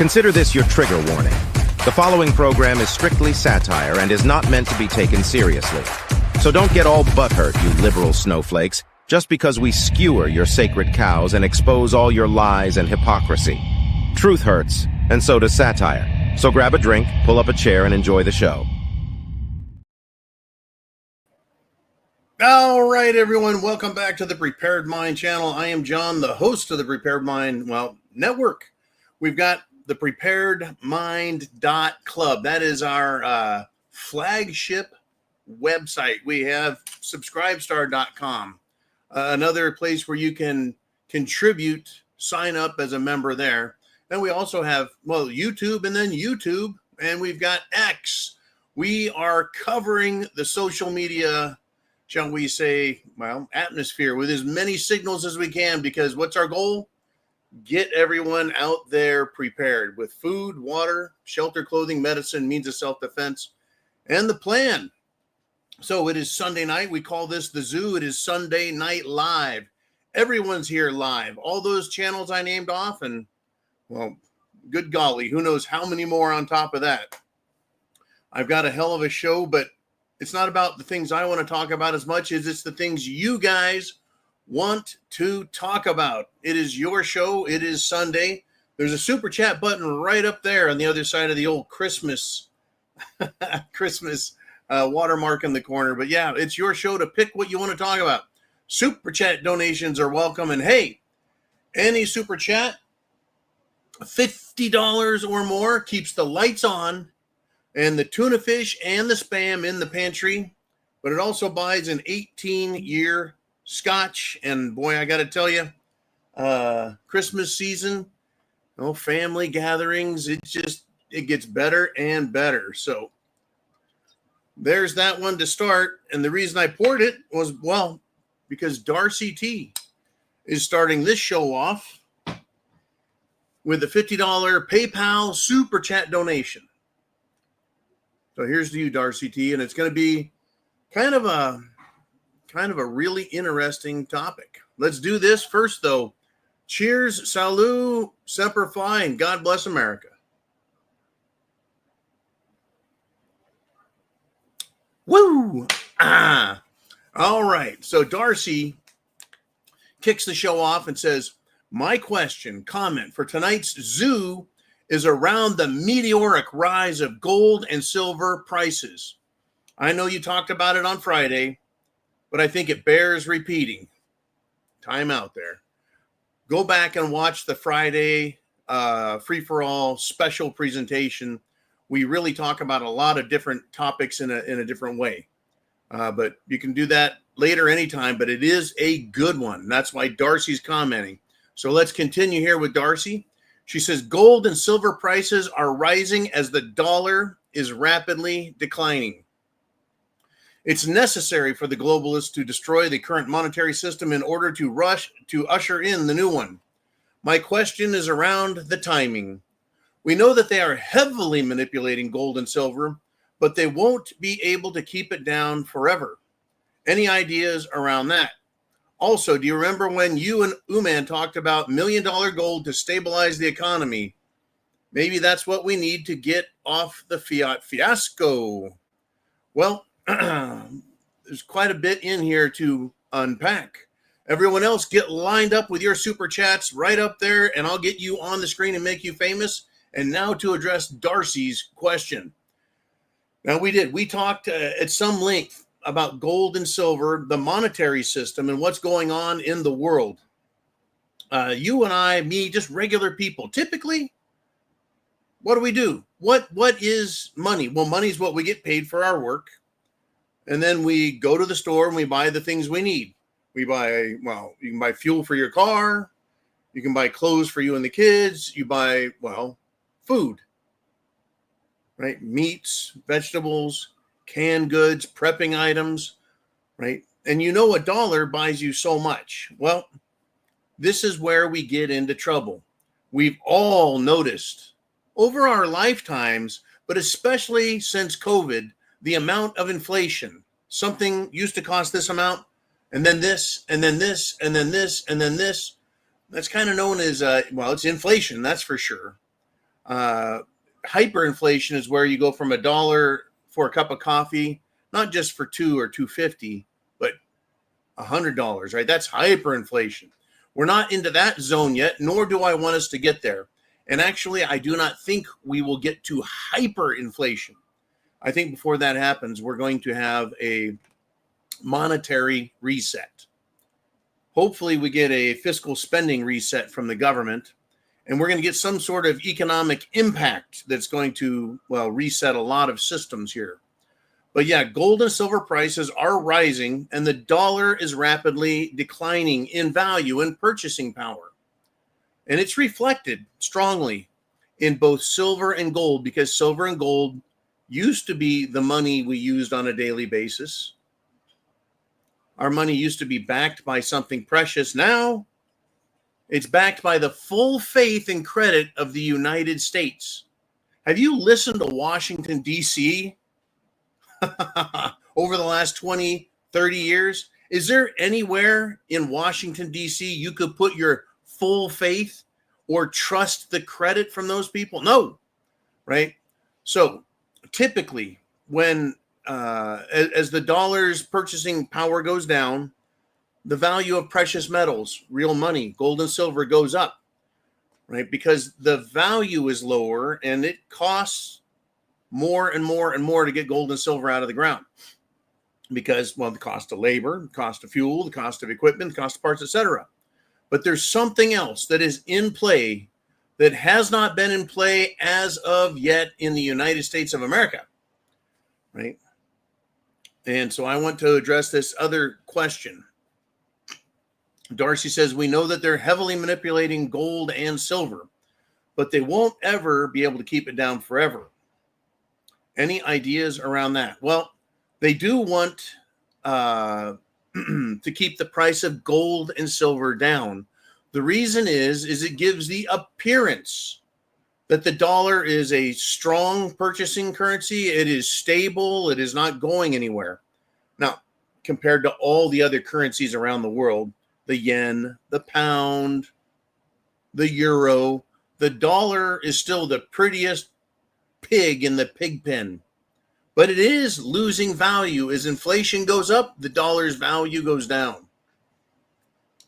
Consider this your trigger warning. The following program is strictly satire and is not meant to be taken seriously. So don't get all butthurt, you liberal snowflakes, just because we skewer your sacred cows and expose all your lies and hypocrisy. Truth hurts, and so does satire. So grab a drink, pull up a chair, and enjoy the show. All right, everyone. Welcome back to the Prepared Mind channel. I am John, the host of the Prepared Mind, network. We've got the thepreparedmind.club. That is our flagship website. We have subscribestar.com, another place where you can contribute, sign up as a member there. And we also have, YouTube and then YouTube, and we've got X. We are covering the social media, shall we say, atmosphere with as many signals as we can, because what's our goal? Get everyone out there prepared with food, water, shelter, clothing, medicine, means of self-defense, and the plan. So it is Sunday night. We call this the zoo. It is Sunday Night Live. Everyone's here live. All those channels I named off, and, good golly, who knows how many more on top of that. I've got a hell of a show, but it's not about the things I want to talk about as much as it's the things you guys want to talk about. It is your show. It is Sunday. There's a super chat button right up there on the other side of the old Christmas watermark in the corner. But yeah, it's your show to pick what you want to talk about. Super chat donations are welcome. And hey, any super chat, $50 or more, keeps the lights on and the tuna fish and the Spam in the pantry. But it also buys an 18-year Scotch, and boy, I got to tell you, Christmas season, family gatherings, it gets better and better. So there's that one to start. And the reason I poured it was, because Darcy T is starting this show off with a $50 PayPal super chat donation. So here's to you, Darcy T, and it's going to be kind of a really interesting topic. Let's do this first, though. Cheers, salut, semper fi, and God bless America. Woo! All right. So Darcy kicks the show off and says, my comment for tonight's zoo is around the meteoric rise of gold and silver prices. I know you talked about it on Friday, but I think it bears repeating. Time out there. Go back and watch the Friday free-for-all special presentation. We really talk about a lot of different topics in a different way. But you can do that later anytime, but it is a good one. That's why Darcy's commenting. So let's continue here with Darcy. She says, gold and silver prices are rising as the dollar is rapidly declining. It's necessary for the globalists to destroy the current monetary system in order to usher in the new one. My question is around the timing. We know that they are heavily manipulating gold and silver, but they won't be able to keep it down forever. Any ideas around that? Also, do you remember when you and Uman talked about $1 million gold to stabilize the economy? Maybe that's what we need to get off the fiat fiasco. Well, there's quite a bit in here to unpack. Everyone else, get lined up with your super chats right up there, and I'll get you on the screen and make you famous. And now to address Darcy's question. Now, we talked at some length about gold and silver, the monetary system, and what's going on in the world. You and I, me, just regular people, typically, what do? What is money? Well, money is what we get paid for our work. And then we go to the store and we buy the things we need. You can buy fuel for your car. You can buy clothes for you and the kids. You buy, food, right? Meats, vegetables, canned goods, prepping items, right? And a dollar buys you so much. Well, this is where we get into trouble. We've all noticed over our lifetimes, but especially since COVID, the amount of inflation. Something used to cost this amount, and then this, and then this, and then this, and then this. That's kind of known as, it's inflation, that's for sure. Hyperinflation is where you go from $1 for a cup of coffee, not just for $2 or $2.50, but $100, right? That's hyperinflation. We're not into that zone yet, nor do I want us to get there. And actually, I do not think we will get to hyperinflation. I think before that happens, we're going to have a monetary reset. Hopefully, we get a fiscal spending reset from the government, and we're going to get some sort of economic impact that's going to, well, reset a lot of systems here. But yeah, gold and silver prices are rising, and the dollar is rapidly declining in value and purchasing power. And it's reflected strongly in both silver and gold, because silver and gold used to be the money we used on a daily basis. Our money used to be backed by something precious. Now it's backed by the full faith and credit of the United States. Have you listened to Washington, D.C. over the last 20, 30 years? Is there anywhere in Washington, D.C. you could put your full faith or trust the credit from those people? No, right? So typically when as the dollar's purchasing power goes down, the value of precious metals, real money, gold and silver, goes up, right? Because the value is lower and it costs more and more and more to get gold and silver out of the ground. Because, well, the cost of labor, the cost of fuel, the cost of equipment, the cost of parts, etc. But there's something else that is in play that has not been in play as of yet in the United States of America, right? And so I want to address this other question. Darcy says, we know that they're heavily manipulating gold and silver, but they won't ever be able to keep it down forever. Any ideas around that? Well, they do want to keep the price of gold and silver down. The reason is it gives the appearance that the dollar is a strong purchasing currency. It is stable. It is not going anywhere. Now, compared to all the other currencies around the world, the yen, the pound, the euro, the dollar is still the prettiest pig in the pig pen. But it is losing value. As inflation goes up, the dollar's value goes down.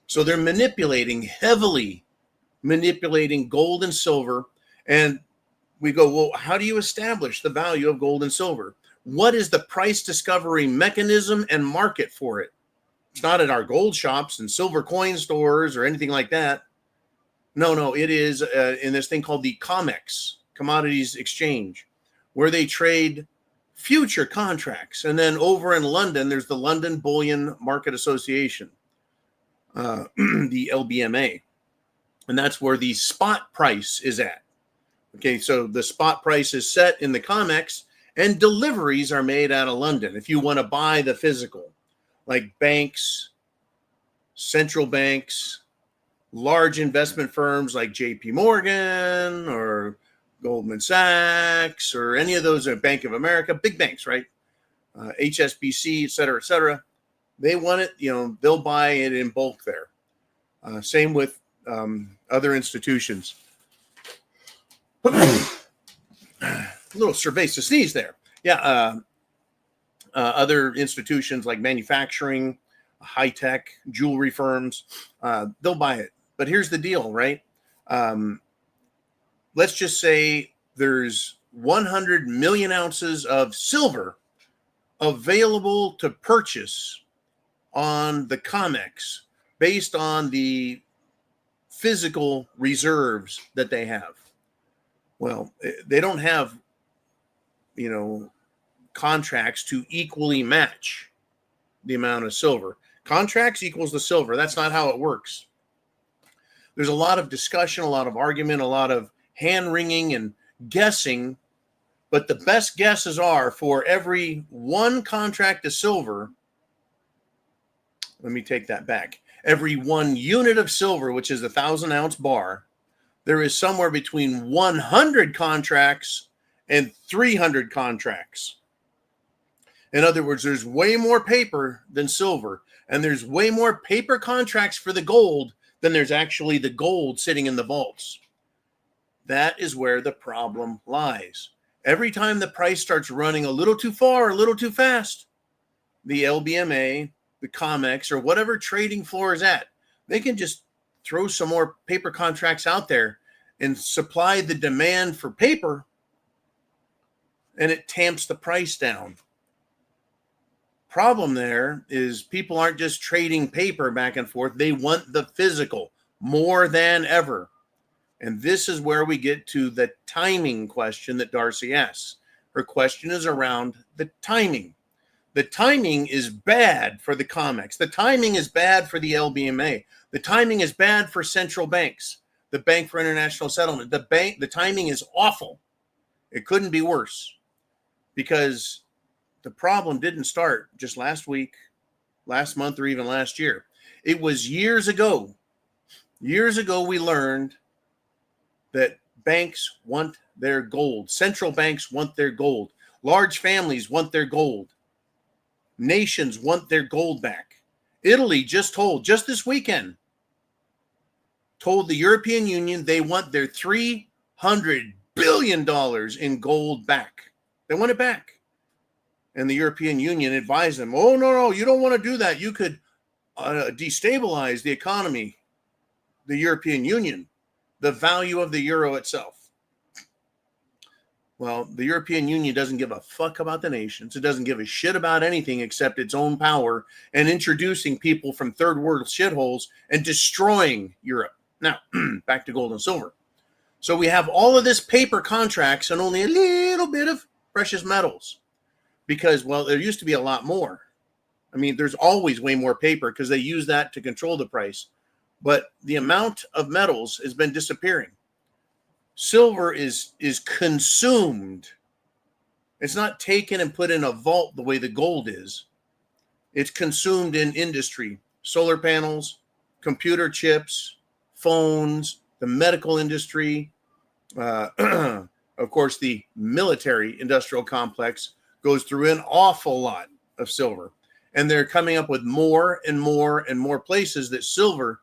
So they're heavily manipulating gold and silver. And we go, well, how do you establish the value of gold and silver? What is the price discovery mechanism and market for it? It's not at our gold shops and silver coin stores or anything like that. No, it is in this thing called the COMEX, Commodities Exchange, where they trade future contracts. And then over in London, there's the London Bullion Market Association, the LBMA. And that's where the spot price is at. Okay, so the spot price is set in the COMEX, and deliveries are made out of London. If you want to buy the physical, like banks, central banks, large investment firms like JP Morgan or Goldman Sachs or any of those, Bank of America, big banks, right? HSBC, et cetera, they want it, they'll buy it in bulk there. Same with other institutions. A little cerveza sneeze there. Yeah. Other institutions like manufacturing, high-tech, jewelry firms, they'll buy it. But here's the deal, right? Let's just say there's 100 million ounces of silver available to purchase on the COMEX based on the physical reserves that they have. Well, they don't have, contracts to equally match the amount of silver. Contracts equals the silver. That's not how it works. There's a lot of discussion, a lot of argument, a lot of hand-wringing and guessing, but the best guesses are for every one contract of silver, let me take that back, every 1 unit of silver, which is a 1,000-ounce bar, there is somewhere between 100 contracts and 300 contracts. In other words, there's way more paper than silver, and there's way more paper contracts for the gold than there's actually the gold sitting in the vaults. That is where the problem lies. Every time the price starts running a little too far, a little too fast, the LBMA, the COMEX, or whatever trading floor is at, they can just throw some more paper contracts out there and supply the demand for paper, and it tamps the price down. Problem there is people aren't just trading paper back and forth. They want the physical more than ever. And this is where we get to the timing question that Darcy asks. Her question is around the timing. The timing is bad for the COMEX. The timing is bad for the LBMA. The timing is bad for central banks. The Bank for International Settlement. The timing is awful. It couldn't be worse, because the problem didn't start just last week, last month, or even last year. It was years ago. Years ago, we learned that banks want their gold. Central banks want their gold. Large families want their gold. Nations want their gold back. Italy just this weekend, told the European Union they want their $300 billion in gold back. They want it back. And the European Union advised them, oh, no, you don't want to do that. You could destabilize the economy, the European Union, the value of the euro itself. Well, the European Union doesn't give a fuck about the nations. It doesn't give a shit about anything except its own power and introducing people from third world shitholes and destroying Europe. Now, back to gold and silver. So we have all of this paper contracts and only a little bit of precious metals because, well, there used to be a lot more. I mean, there's always way more paper because they use that to control the price. But the amount of metals has been disappearing. Silver is consumed. It's not taken and put in a vault the way the gold is. It's consumed in industry, solar panels, computer chips, phones, the medical industry. Of course, the military industrial complex goes through an awful lot of silver. And they're coming up with more and more and more places that silver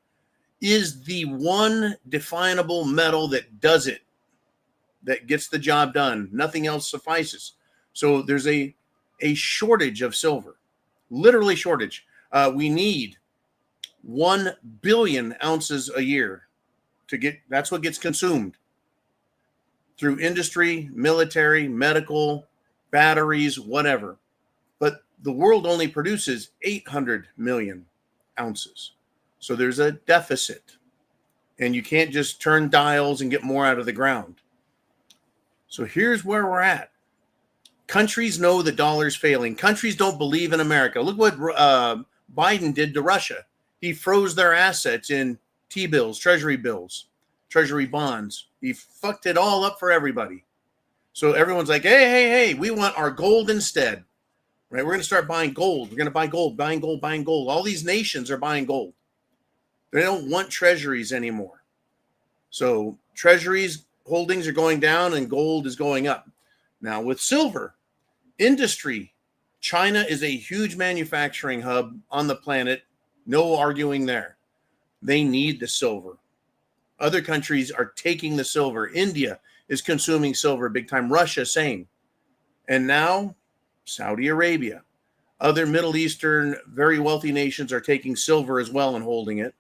is the one definable metal that does it, that gets the job done. Nothing else suffices. So there's a shortage of silver, literally shortage. We need 1 billion ounces a year to get, that's what gets consumed through industry, military, medical, batteries, whatever. But the world only produces 800 million ounces. So there's a deficit, and you can't just turn dials and get more out of the ground. So here's where we're at. Countries know the dollar's failing. Countries don't believe in America. Look what Biden did to Russia. He froze their assets in T-bills, treasury bills, treasury bonds. He fucked it all up for everybody. So everyone's like, hey, we want our gold instead. Right? We're going to start buying gold. We're going to buy gold, buying gold, buying gold. All these nations are buying gold. They don't want treasuries anymore. So treasuries holdings are going down and gold is going up. Now with silver, industry, China is a huge manufacturing hub on the planet. No arguing there. They need the silver. Other countries are taking the silver. India is consuming silver big time. Russia, same. And now Saudi Arabia. Other Middle Eastern, very wealthy nations are taking silver as well and holding it.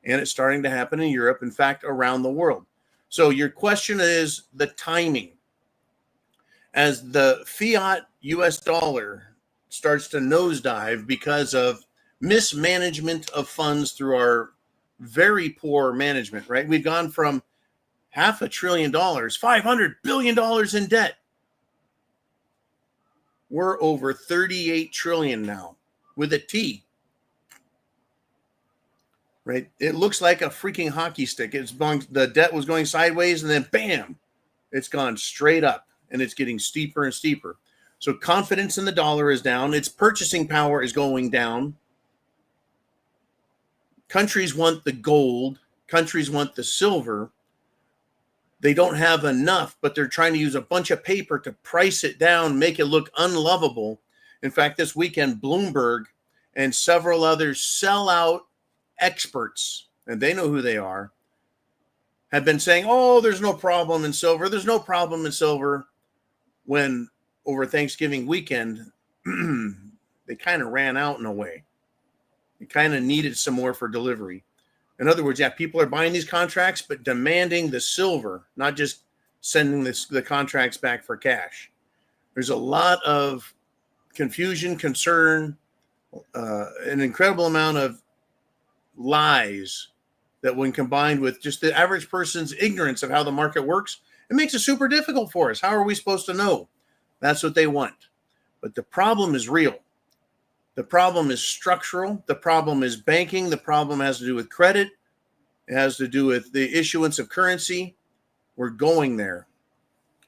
And it's starting to happen in Europe, in fact, around the world. So your question is the timing. As the fiat US dollar starts to nosedive because of mismanagement of funds through our very poor management, right? We've gone from $500 billion, $500 billion in debt. We're over 38 trillion now with a T. Right? It looks like a freaking hockey stick. The debt was going sideways and then bam, it's gone straight up and it's getting steeper and steeper. So confidence in the dollar is down. Its purchasing power is going down. Countries want the gold. Countries want the silver. They don't have enough, but they're trying to use a bunch of paper to price it down, make it look unlovable. In fact, this weekend, Bloomberg and several others sellout experts, and they know who they are, have been saying, oh, there's no problem in silver. There's no problem in silver. When over Thanksgiving weekend, they kind of ran out in a way. It kind of needed some more for delivery. In other words, yeah, people are buying these contracts, but demanding the silver, not just sending the contracts back for cash. There's a lot of confusion, concern, an incredible amount of lies that when combined with just the average person's ignorance of how the market works, it makes it super difficult for us. How are we supposed to know? That's what they want. But the problem is real. The problem is structural. The problem is banking. The problem has to do with credit. It has to do with the issuance of currency. We're going there,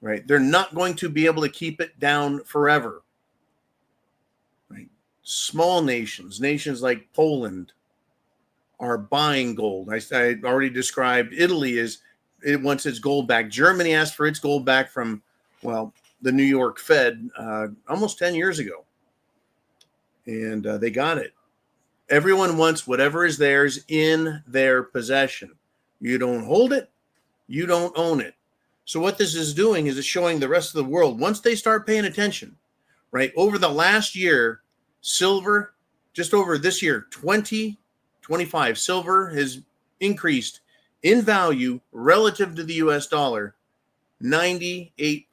right? They're not going to be able to keep it down forever, right? Small nations like Poland, are buying gold. I already described Italy as it wants its gold back. Germany asked for its gold back from, well, the New York Fed almost 10 years ago. And they got it. Everyone wants whatever is theirs in their possession. You don't hold it, you don't own it. So what this is doing is it's showing the rest of the world, once they start paying attention, right? Over the last year, silver, just over this year, 2025, silver has increased in value relative to the US dollar 98%.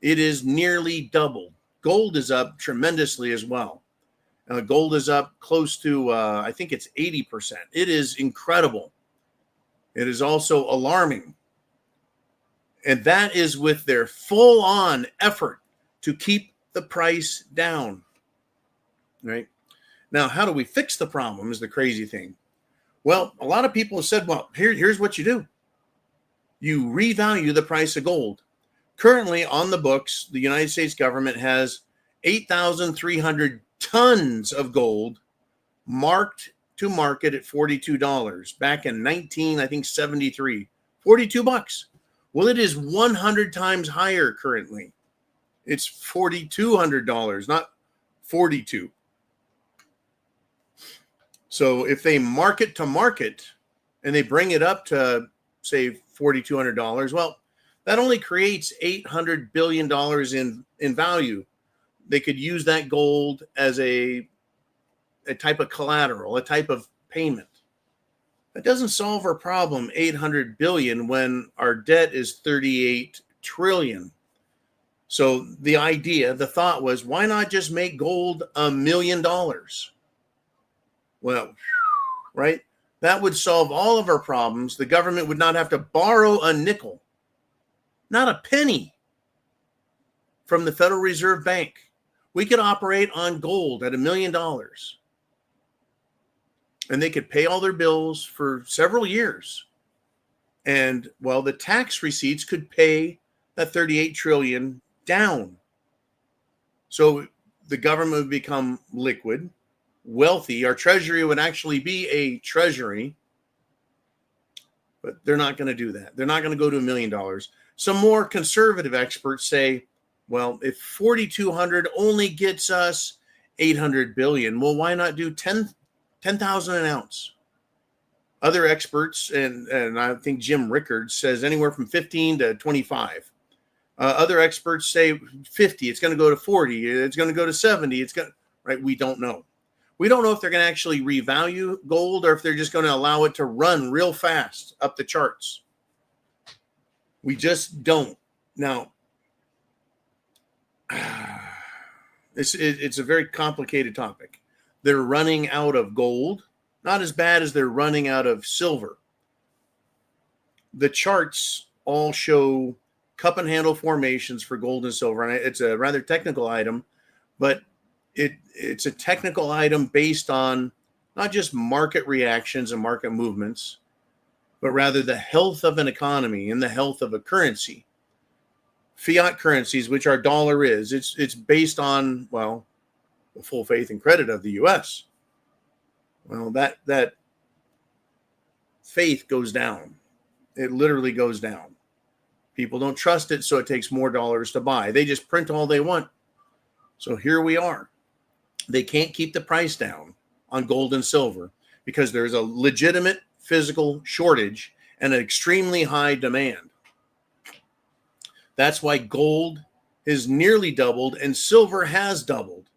It is nearly doubled. Gold is up tremendously as well. Gold is up close to, I think it's 80%. It is incredible. It is also alarming. And that is with their full-on effort to keep the price down, right? Now, how do we fix the problem is the crazy thing. Well, a lot of people have said, well, here's what you do. You revalue the price of gold. Currently on the books, the United States government has 8,300 tons of gold marked to market at $42 back in 1973. $42. Well, it is 100 times higher currently. It's $4,200, not 42. So if they market to market and they bring it up to, say, $4,200, well, that only creates $800 billion in value. They could use that gold as a type of collateral, a type of payment. That doesn't solve our problem, 800 billion, when our debt is 38 trillion. So the idea, the thought was, why not just make gold $1 million? Well, right? That would solve all of our problems. The government would not have to borrow a nickel, not a penny, from the Federal Reserve Bank. We could operate on gold at $1 million. And they could pay all their bills for several years. And, well, the tax receipts could pay that 38 trillion down. So the government would become liquid, wealthy. Our treasury would actually be a treasury. But they're not going to do that. They're not going to go to $1 million. Some more conservative experts say, well, if 4,200 only gets us 800 billion, well, why not do 10,000 an ounce? Other experts, and I think Jim Rickards says anywhere from 15 to 25. Other experts say 50. It's going to go to 40. It's going to go to 70. Right? We don't know. We don't know if they're going to actually revalue gold or if they're just going to allow it to run real fast up the charts. We just don't. Now, it's a very complicated topic. They're running out of gold, not as bad as they're running out of silver. The charts all show cup and handle formations for gold and silver. And it's a rather technical item, but it's a technical item based on not just market reactions and market movements, but rather the health of an economy and the health of a currency. Fiat currencies, which our dollar is, it's based on, well, the full faith and credit of the U.S. Well, that faith goes down. It literally goes down. People don't trust it, so it takes more dollars to buy. They just print all they want. So here we are. They can't keep the price down on gold and silver because there's a legitimate physical shortage, and an extremely high demand. That's why gold has nearly doubled and silver has doubled.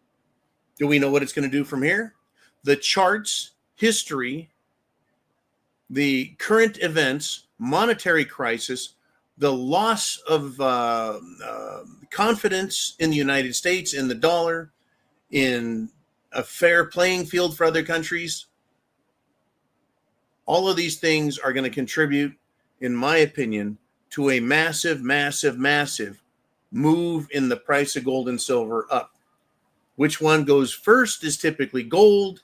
Do we know what it's going to do from here? The charts, history, the current events, monetary crisis, the loss of confidence in the United States, in the dollar, in a fair playing field for other countries. All of these things are going to contribute, in my opinion, to a massive, massive, massive move in the price of gold and silver up. Which one goes first is typically gold.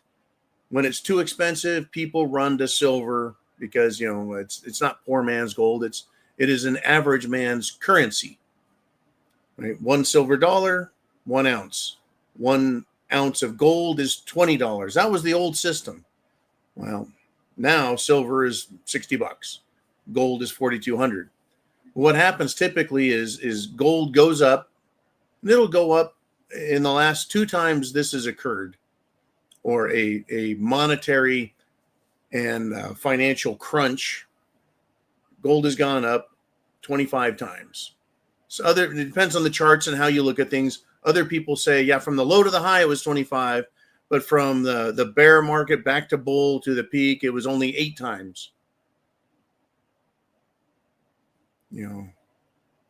When it's too expensive, people run to silver because, you know, it's not poor man's gold. It is an average man's currency. Right? $1 silver dollar, 1 ounce. 1 ounce of gold is $20. That was the old system. Well, now silver is $60. Gold is $4,200. What happens typically is gold goes up, and it'll go up. In the last 2 times this has occurred, or a monetary and financial crunch, gold has gone up 25 times. So it depends on the charts and how you look at things. Other people say, yeah, from the low to the high, it was 25, but from the bear market back to bull to the peak, it was only 8 times. You know,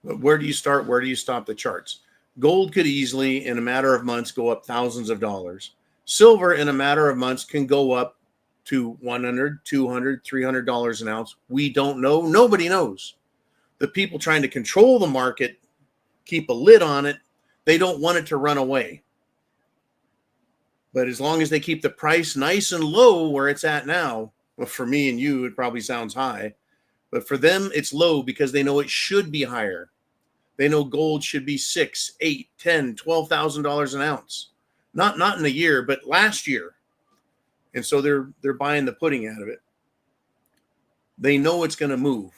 but where do you start? Where do you stop the charts? Gold could easily, in a matter of months, go up thousands of dollars. Silver, in a matter of months, can go up to $100, $200, $300 an ounce. We don't know. Nobody knows. The people trying to control the market keep a lid on it. They don't want it to run away. But as long as they keep the price nice and low where it's at now, well, for me and you, it probably sounds high. But for them, it's low because they know it should be higher. They know gold should be $6,000, $8,000, $10,000, $12,000 an ounce. Not in a year, but last year. And so they're buying the pudding out of it. They know it's going to move.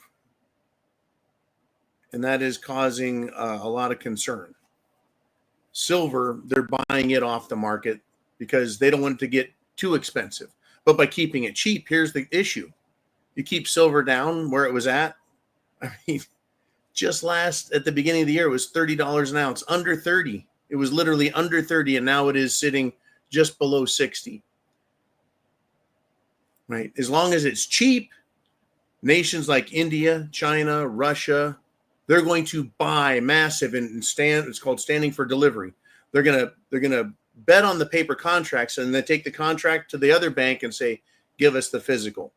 And that is causing a lot of concern. Silver, they're buying it off the market because they don't want it to get too expensive. But by keeping it cheap, here's the issue. You keep silver down where it was at. I mean, just at the beginning of the year, it was $30 an ounce, under 30. It was literally under 30, and now it is sitting just below 60. Right? As long as it's cheap, nations like India, China, Russia, they're going to buy massive and stand. It's called standing for delivery. They're gonna bet on the paper contracts and then take the contract to the other bank and say, give us the physical.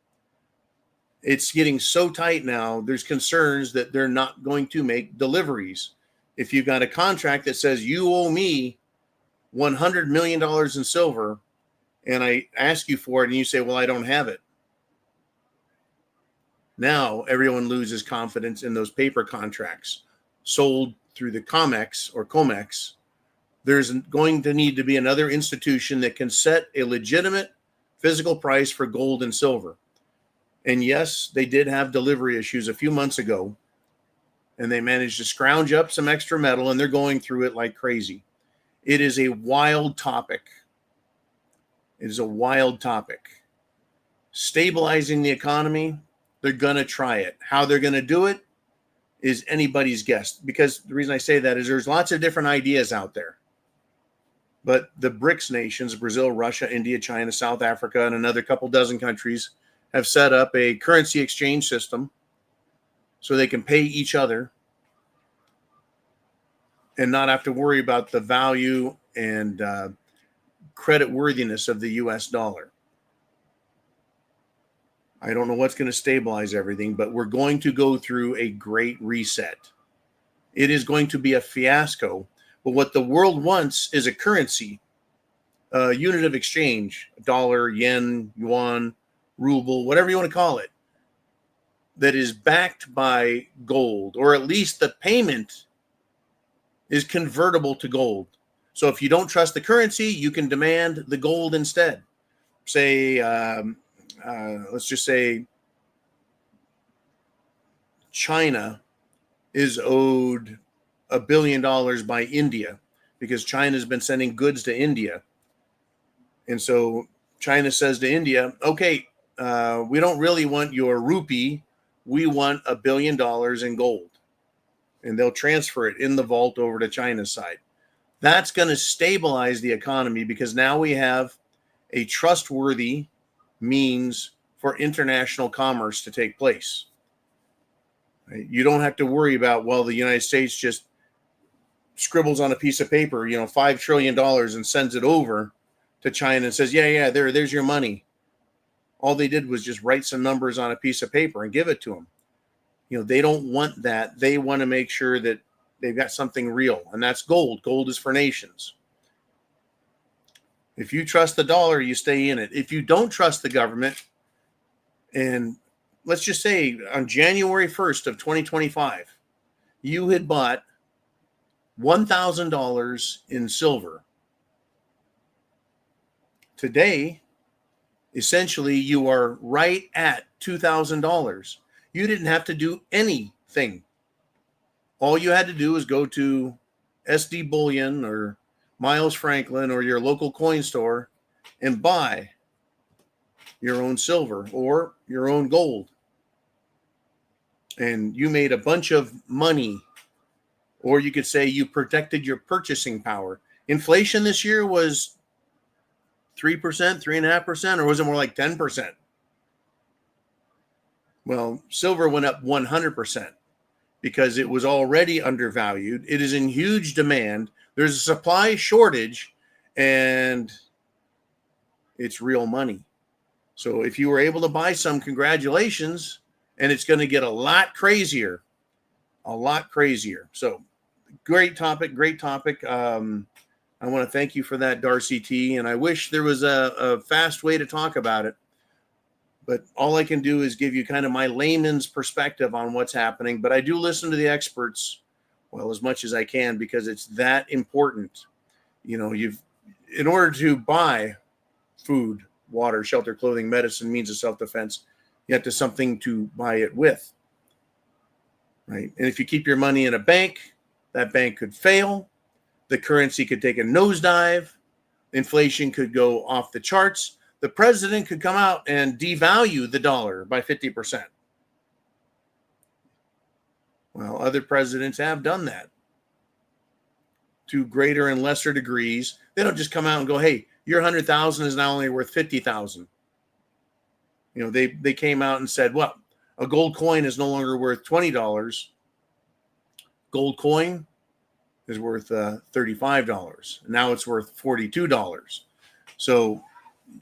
It's getting so tight now, there's concerns that they're not going to make deliveries. If you've got a contract that says you owe me $100 million in silver, and I ask you for it, and you say, well, I don't have it. Now everyone loses confidence in those paper contracts sold through the COMEX or COMEX. There's going to need to be another institution that can set a legitimate physical price for gold and silver. And yes, they did have delivery issues a few months ago, and they managed to scrounge up some extra metal, and they're going through it like crazy. It is a wild topic. It is a wild topic. Stabilizing the economy, they're going to try it. How they're going to do it is anybody's guess, because the reason I say that is there's lots of different ideas out there. But the BRICS nations, Brazil, Russia, India, China, South Africa, and another couple dozen countries have set up a currency exchange system so they can pay each other and not have to worry about the value and credit worthiness of the US dollar. I don't know what's going to stabilize everything, but we're going to go through a great reset. It is going to be a fiasco, but what the world wants is a currency, a unit of exchange, dollar, yen, yuan, ruble, whatever you want to call it, that is backed by gold, or at least the payment is convertible to gold. So if you don't trust the currency, you can demand the gold instead. Say, let's just say China is owed $1 billion by India because China's been sending goods to India. And so China says to India, okay, we don't really want your rupee we want $1 billion in gold. And they'll transfer it in the vault over to China's side. That's going to stabilize the economy because now we have a trustworthy means for international commerce to take place. Right? You don't have to worry about, well, the United States just scribbles on a piece of paper, $5 trillion and sends it over to China and says, yeah, there's your money. All they did was just write some numbers on a piece of paper and give it to them. They don't want that. They want to make sure that they've got something real, and that's gold. Gold is for nations. If you trust the dollar, you stay in it. If you don't trust the government, and let's just say on January 1st of 2025, you had bought $1,000 in silver. Today, essentially, you are right at $2,000. You didn't have to do anything. All you had to do was go to SD Bullion or Miles Franklin or your local coin store and buy your own silver or your own gold. And you made a bunch of money. Or you could say you protected your purchasing power. Inflation this year was 3%, 3.5%, or was it more like 10%? Well, silver went up 100% because it was already undervalued. It is in huge demand. There's a supply shortage, and it's real money. So if you were able to buy some, congratulations, and it's going to get a lot crazier. So great topic. I want to thank you for that, Darcy T. And I wish there was a fast way to talk about it. But all I can do is give you kind of my layman's perspective on what's happening. But I do listen to the experts, well, as much as I can, because it's that important. In order to buy food, water, shelter, clothing, medicine, means of self-defense, you have to something to buy it with. Right? And if you keep your money in a bank, that bank could fail. The currency could take a nosedive. Inflation could go off the charts. The president could come out and devalue the dollar by 50%. Well, other presidents have done that to greater and lesser degrees. They don't just come out and go, hey, your 100,000 is now only worth 50,000. They came out and said, well, a gold coin is no longer worth $20. Gold coin is worth $35. Now it's worth $42. So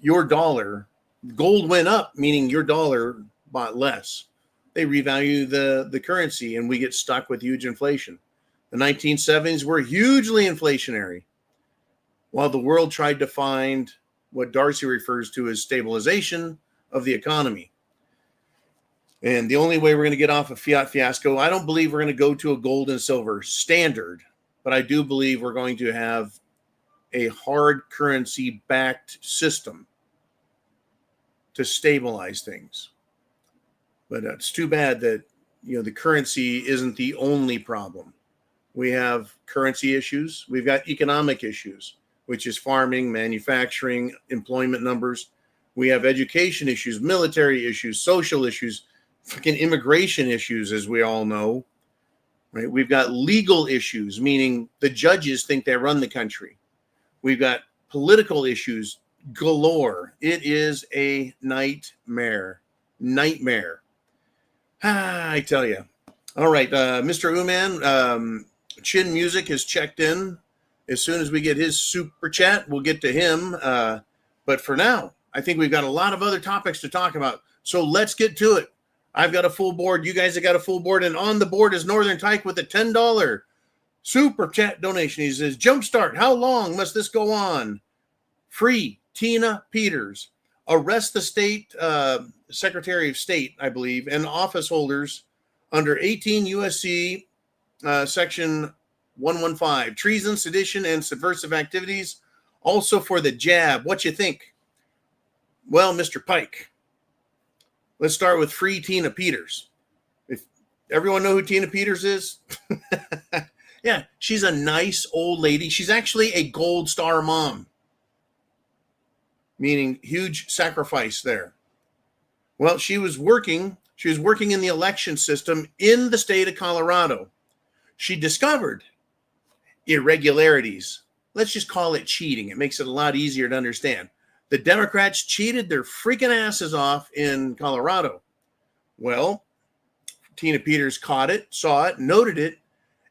your dollar, gold went up, meaning your dollar bought less. They revalue the currency, and we get stuck with huge inflation. The 1970s were hugely inflationary, while the world tried to find what Darcy refers to as stabilization of the economy. And the only way we're going to get off a fiat fiasco, I don't believe we're going to go to a gold and silver standard, but I do believe we're going to have a hard currency backed system to stabilize things. But it's too bad that the currency isn't the only problem. We have currency issues. We've got economic issues, which is farming, manufacturing, employment numbers. We have education issues, military issues, social issues, fucking immigration issues, as we all know. Right? We've got legal issues, meaning the judges think they run the country. We've got political issues galore. It is a nightmare. I tell you. All right, Mr. Uman, Chin Music has checked in. As soon as we get his super chat, we'll get to him. But for now, I think we've got a lot of other topics to talk about. So let's get to it. I've got a full board. You guys have got a full board. And on the board is Northern Tyke with a $10 super chat donation. He says, Jumpstart, how long must this go on? Free Tina Peters. Arrest the state Secretary of State, I believe, and office holders under 18 USC section 115. Treason, sedition, and subversive activities. Also for the jab. What you think? Well, Mr. Pike, let's start with free Tina Peters. If everyone know who Tina Peters is? Yeah, she's a nice old lady. She's actually a gold star mom, meaning huge sacrifice there. Well, she was working She was working in the election system in the state of Colorado. She discovered irregularities. Let's just call it cheating. It makes it a lot easier to understand. The Democrats cheated their freaking asses off in Colorado. Well, Tina Peters caught it, saw it, noted it,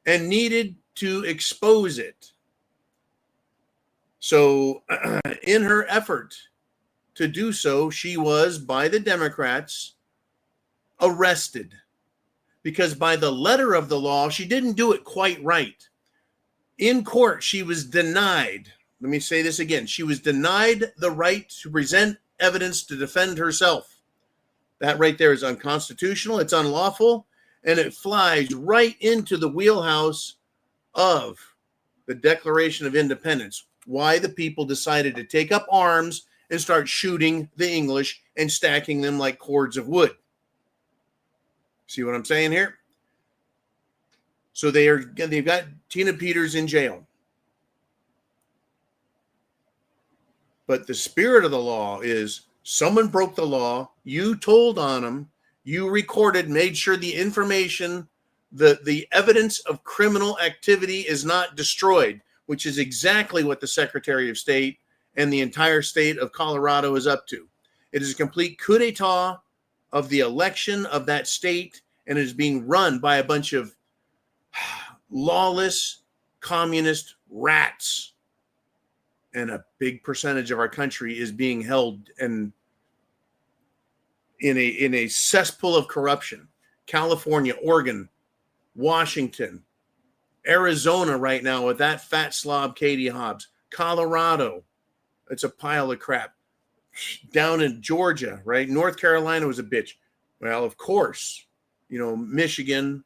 and needed to expose it. So in her effort to do so, she was, by the Democrats, arrested. Because by the letter of the law, she didn't do it quite right. In court, she was denied. Let me say this again. She was denied the right to present evidence to defend herself. That right there is unconstitutional. It's unlawful. And it flies right into the wheelhouse of the Declaration of Independence. Why the people decided to take up arms and start shooting the English and stacking them like cords of wood. See what I'm saying here? So they've got Tina Peters in jail. But the spirit of the law is someone broke the law, you told on them, you recorded, made sure the information, the evidence of criminal activity is not destroyed, which is exactly what the Secretary of State and the entire state of Colorado is up to. It is a complete coup d'etat of the election of that state, and it is being run by a bunch of lawless communist rats. And a big percentage of our country is being held in a cesspool of corruption. California, Oregon, Washington, Arizona right now with that fat slob Katie Hobbs, Colorado, it's a pile of crap. Down in Georgia, right? North Carolina was a bitch. Well, of course, Michigan,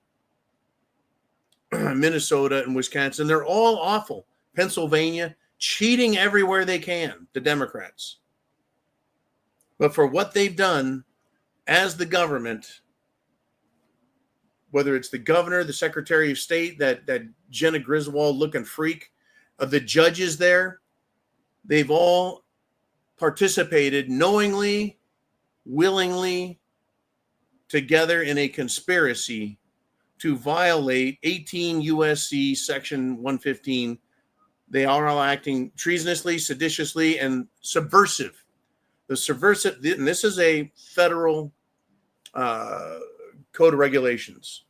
Minnesota, and Wisconsin, they're all awful. Pennsylvania, cheating everywhere they can, the Democrats. But for what they've done as the government, whether it's the governor, the Secretary of State, that Jenna Griswold looking freak, the judges there, they've all participated knowingly, willingly, together in a conspiracy to violate 18 USC section 115. They are all acting treasonously, seditiously, and subversive. The subversive, and this is a federal code of regulations,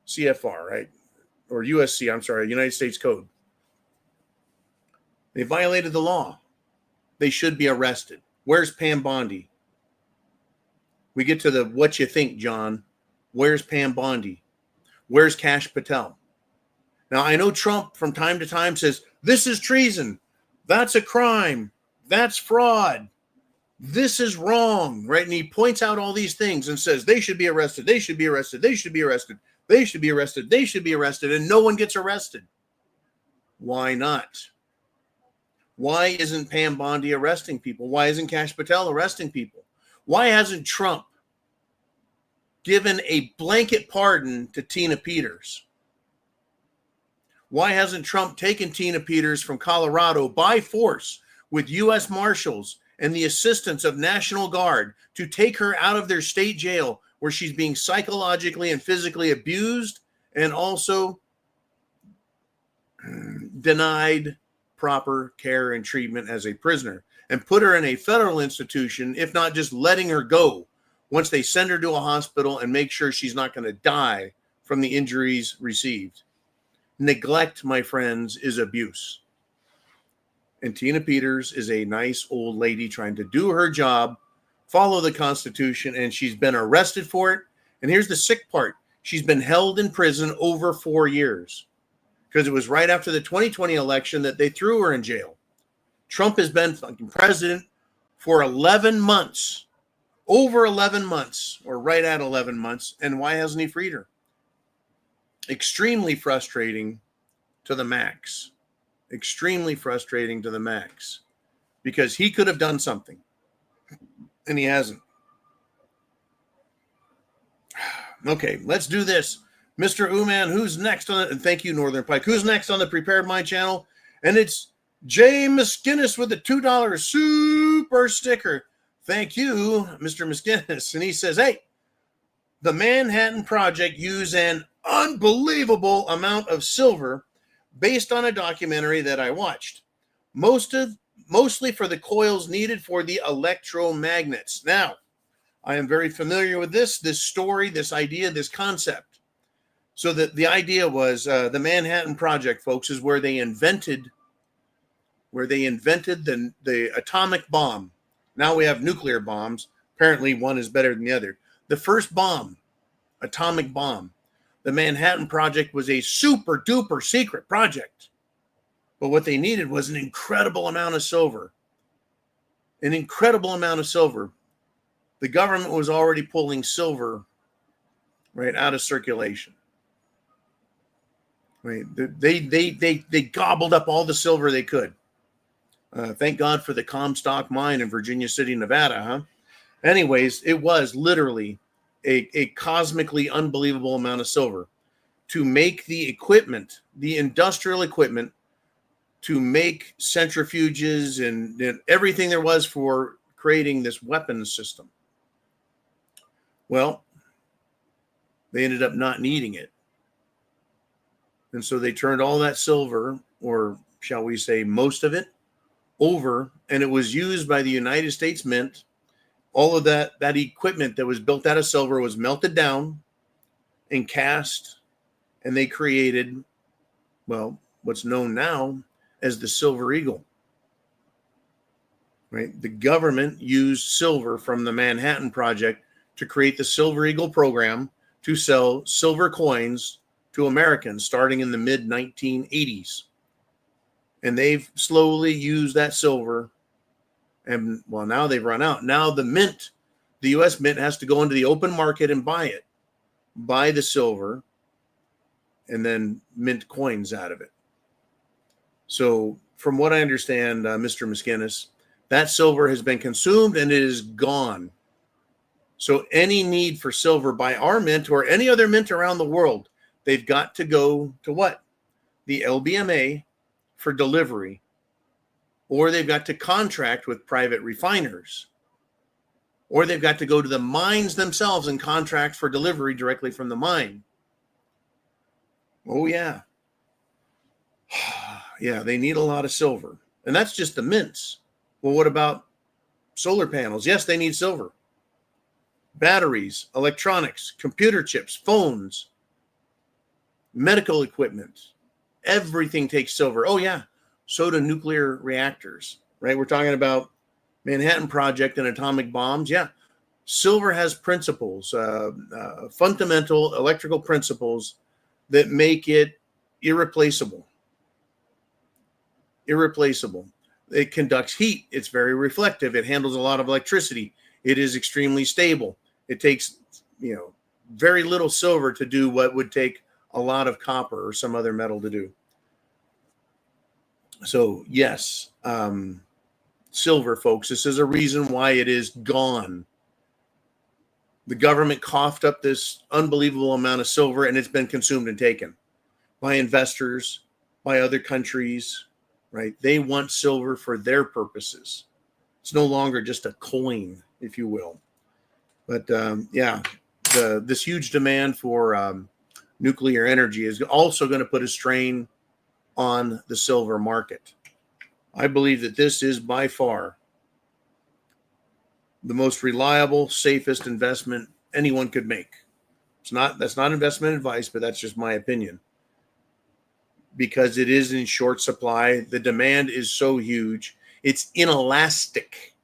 CFR, right? Or USC, I'm sorry, United States Code. They violated the law. They should be arrested. Where's Pam Bondi? We get to the what you think, John. Where's Pam Bondi? Where's Kash Patel? Now, I know Trump from time to time says, this is treason. That's a crime. That's fraud. This is wrong, right? And he points out all these things and says, they should be arrested. They should be arrested. They should be arrested. They should be arrested. They should be arrested. And no one gets arrested. Why not? Why isn't Pam Bondi arresting people? Why isn't Kash Patel arresting people? Why hasn't Trump given a blanket pardon to Tina Peters? Why hasn't Trump taken Tina Peters from Colorado by force with U.S. Marshals and the assistance of National Guard to take her out of their state jail where she's being psychologically and physically abused and also denied proper care and treatment as a prisoner, and put her in a federal institution, if not just letting her go once they send her to a hospital and make sure she's not going to die from the injuries received? Neglect, my friends, is abuse. And Tina Peters is a nice old lady trying to do her job, follow the Constitution, and she's been arrested for it. And here's the sick part. She's been held in prison over 4 years because it was right after the 2020 election that they threw her in jail. Trump has been fucking president for 11 months, over 11 months, or right at 11 months. And why hasn't he freed her? Extremely frustrating to the max. Extremely frustrating to the max, because he could have done something and he hasn't. Okay, let's do this. Mr. Uman, who's next on it? And thank you, Northern Pike. Who's next on the Prepared Mind channel? And it's Jay Miskinnis with a $2 super sticker. Thank you, Mr. Miskinnis. And he says, hey, The Manhattan Project used an unbelievable amount of silver based on a documentary that I watched. Mostly for the coils needed for the electromagnets. Now, I am very familiar with this story, this idea, this concept. So the idea was the Manhattan Project, folks, is where they invented the atomic bomb. Now we have nuclear bombs. Apparently, one is better than the other. The first bomb, atomic bomb. The Manhattan Project was a super duper secret project. But what they needed was an incredible amount of silver. An incredible amount of silver. The government was already pulling silver right out of circulation. Right? They gobbled up all the silver they could. Thank God for the Comstock mine in Virginia City, Nevada, huh? Anyways, it was literally a cosmically unbelievable amount of silver to make the equipment, the industrial equipment, to make centrifuges and everything there was for creating this weapons system. Well, they ended up not needing it. And so they turned all that silver, or shall we say most of it, over, and it was used by the United States Mint. All of that equipment that was built out of silver was melted down and cast, and they created, well, what's known now as the Silver Eagle. Right? The government used silver from the Manhattan Project to create the Silver Eagle program to sell silver coins to Americans starting in the mid-1980s. And they've slowly used that silver. And well, now they've run out. Now the mint, the U.S. Mint, has to go into the open market and buy it, buy the silver, and then mint coins out of it. So from what I understand, Mr. Miskinnis, that silver has been consumed and it is gone. So any need for silver by our mint or any other mint around the world, they've got to go to what? The LBMA for delivery, or they've got to contract with private refiners, or they've got to go to the mines themselves and contract for delivery directly from the mine. Oh, yeah. Yeah, they need a lot of silver. And that's just the mints. Well, what about solar panels? Yes, they need silver. Batteries, electronics, computer chips, phones, medical equipment. Everything takes silver. Oh, yeah. So do nuclear reactors, right? We're talking about Manhattan Project and atomic bombs. Yeah. Silver has principles, fundamental electrical principles that make it irreplaceable. Irreplaceable. It conducts heat. It's very reflective. It handles a lot of electricity. It is extremely stable. It takes, very little silver to do what would take a lot of copper or some other metal to do. So yes, silver, folks, this is a reason why it is gone. The government coughed up this unbelievable amount of silver, and it's been consumed and taken by investors, by other countries, right? They want silver for their purposes. It's no longer just a coin, if you will. But this huge demand for nuclear energy is also going to put a strain on the silver market. I believe that this is by far the most reliable, safest investment anyone could make. That's not investment advice, but that's just my opinion. Because it is in short supply. The demand is so huge. It's inelastic,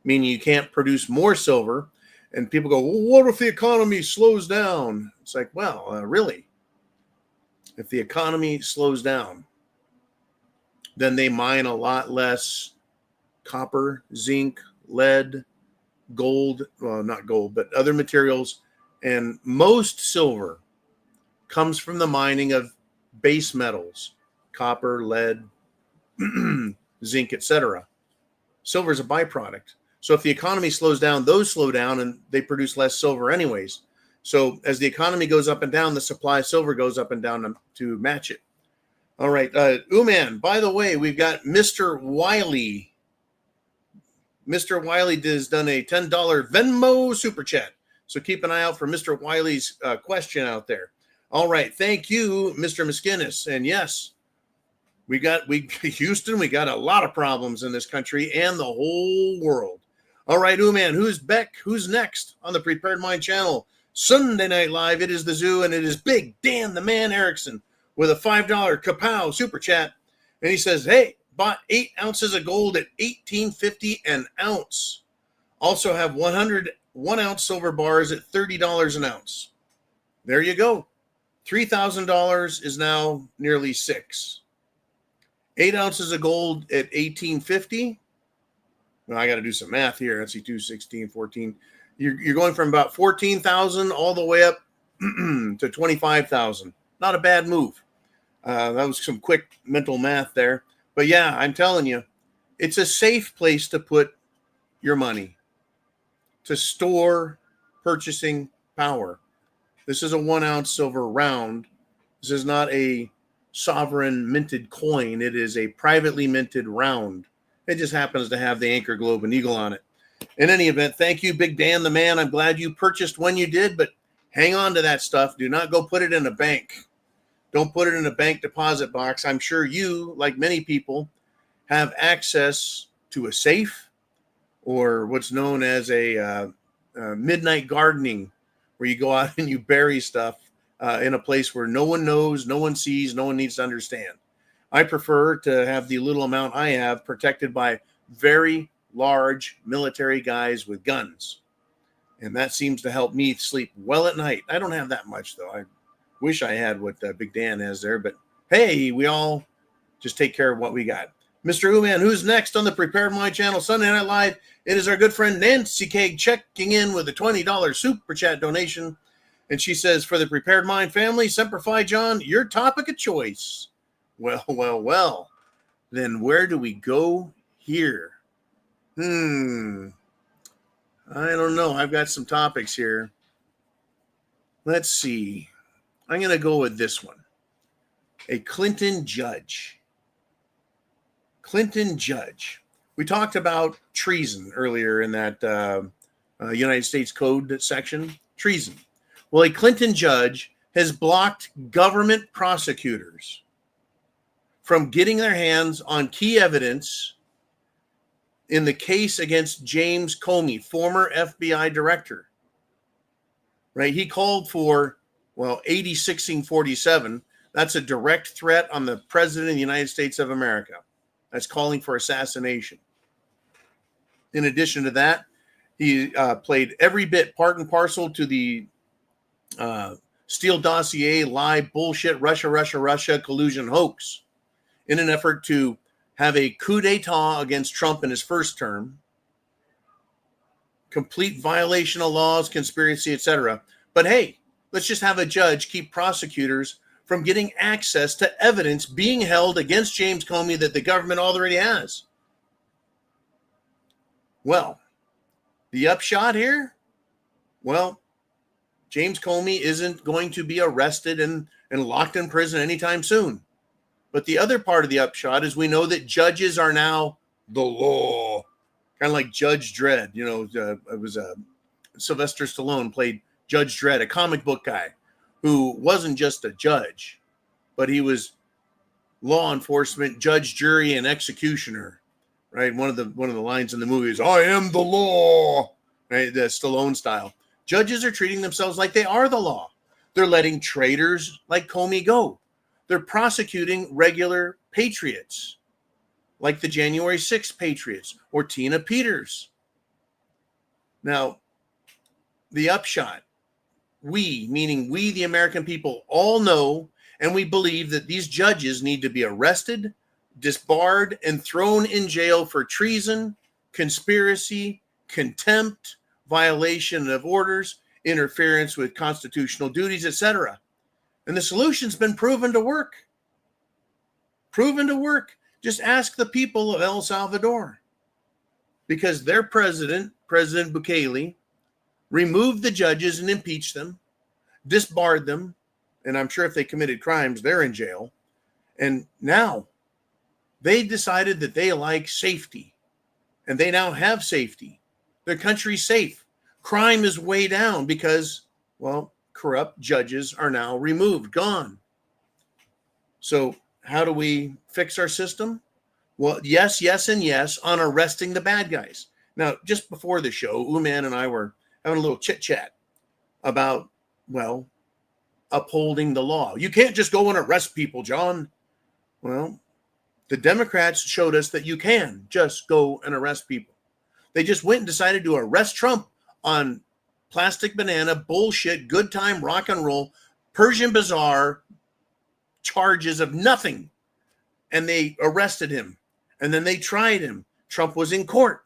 meaning you can't produce more silver. And people go, well, what if the economy slows down? It's like, well, really? If the economy slows down, then they mine a lot less copper, zinc, lead, gold, well, not gold, but other materials. And most silver comes from the mining of base metals, copper, lead, zinc, etc. Silver is a byproduct. So if the economy slows down, those slow down and they produce less silver anyways. So as the economy goes up and down, the supply of silver goes up and down to match it. All right. Uman, by the way, we've got Mr. Wiley. Mr. Wiley has done a $10 Venmo super chat. So keep an eye out for Mr. Wiley's question out there. All right. Thank you, Mr. Miskinnis. And yes, Houston, we got a lot of problems in this country and the whole world. All right, man, who's Beck? Who's next on the Prepared Mind channel? Sunday Night Live. It is the Zoo, and it is Big Dan the Man Erickson with a $5 kapow super chat. And he says, hey, bought 8 ounces of gold at $18.50 an ounce. Also have 100 1-ounce silver bars at $30 an ounce. There you go. $3,000 is now nearly $6,000. 8 ounces of gold at $18.50. Well, I got to do some math here. Let's see, 2, 16, 14. You're going from about 14,000 all the way up to 25,000. Not a bad move. That was some quick mental math there. But yeah, I'm telling you, it's a safe place to put your money, to store purchasing power. This is a 1-ounce silver round. This is not a sovereign minted coin. It is a privately minted round. It just happens to have the anchor, globe, and eagle on it. In any event, thank you, Big Dan the Man. I'm glad you purchased when you did, but hang on to that stuff. Do not go put it in a bank. Don't put it in a bank deposit box. I'm sure you, like many people, have access to a safe or what's known as a midnight gardening, where you go out and you bury stuff in a place where no one knows, no one sees, no one needs to understand. I prefer to have the little amount I have protected by very large military guys with guns. And that seems to help me sleep well at night. I don't have that much, though. I wish I had what Big Dan has there. But hey, we all just take care of what we got. Mr. Ooman, who's next on the Prepared Mind channel, Sunday Night Live? It is our good friend Nancy Cage checking in with a $20 super chat donation. And she says, for the Prepared Mind family, Semper Fi, John, your topic of choice. Well. Then where do we go here? I don't know. I've got some topics here. Let's see. I'm going to go with this one. A Clinton judge. Clinton judge. We talked about treason earlier in that United States Code section. Treason. Well, a Clinton judge has blocked government prosecutors from getting their hands on key evidence in the case against James Comey, former FBI director. Right? He called for, 86-47. That's a direct threat on the president of the United States of America. That's calling for assassination. In addition to that, he played every bit part and parcel to the Steele dossier, lie, bullshit, Russia collusion hoax in an effort to have a coup d'etat against Trump in his first term, complete violation of laws, conspiracy, etc. But hey, let's just have a judge keep prosecutors from getting access to evidence being held against James Comey that the government already has. Well, the upshot here? Well, James Comey isn't going to be arrested and locked in prison anytime soon. But the other part of the upshot is we know that judges are now the law. Kind of like Judge Dredd. It was Sylvester Stallone played Judge Dredd, a comic book guy who wasn't just a judge, but he was law enforcement, judge, jury, and executioner. Right? One of the lines in the movie is, "I am the law." Right? The Stallone style. Judges are treating themselves like they are the law. They're letting traitors like Comey go. They're prosecuting regular patriots, like the January 6th patriots or Tina Peters. Now, the upshot, meaning we, the American people, all know and we believe that these judges need to be arrested, disbarred, and thrown in jail for treason, conspiracy, contempt, violation of orders, interference with constitutional duties, etc. And the solution's been proven to work. Proven to work. Just ask the people of El Salvador. Because their president, President Bukele, removed the judges and impeached them, disbarred them, and I'm sure if they committed crimes, they're in jail. And now they decided that they like safety. And they now have safety. Their country's safe. Crime is way down because, well, corrupt judges are now removed, gone. So how do we fix our system? Well, yes, yes, and yes on arresting the bad guys. Now, just before the show, Uman and I were having a little chit chat about, well, upholding the law. You can't just go and arrest people, John. Well, the Democrats showed us that you can just go and arrest people. They just went and decided to arrest Trump on plastic banana, bullshit, good time, rock and roll, Persian Bazaar charges of nothing. And they arrested him. And then they tried him. Trump was in court.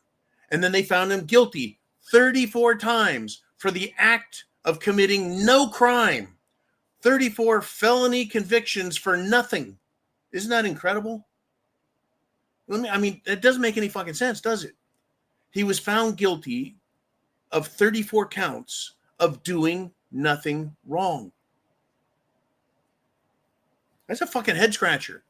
And then they found him guilty 34 times for the act of committing no crime. 34 felony convictions for nothing. Isn't that incredible? I mean, it doesn't make any fucking sense, does it? He was found guilty of 34 counts of doing nothing wrong. That's a fucking head scratcher.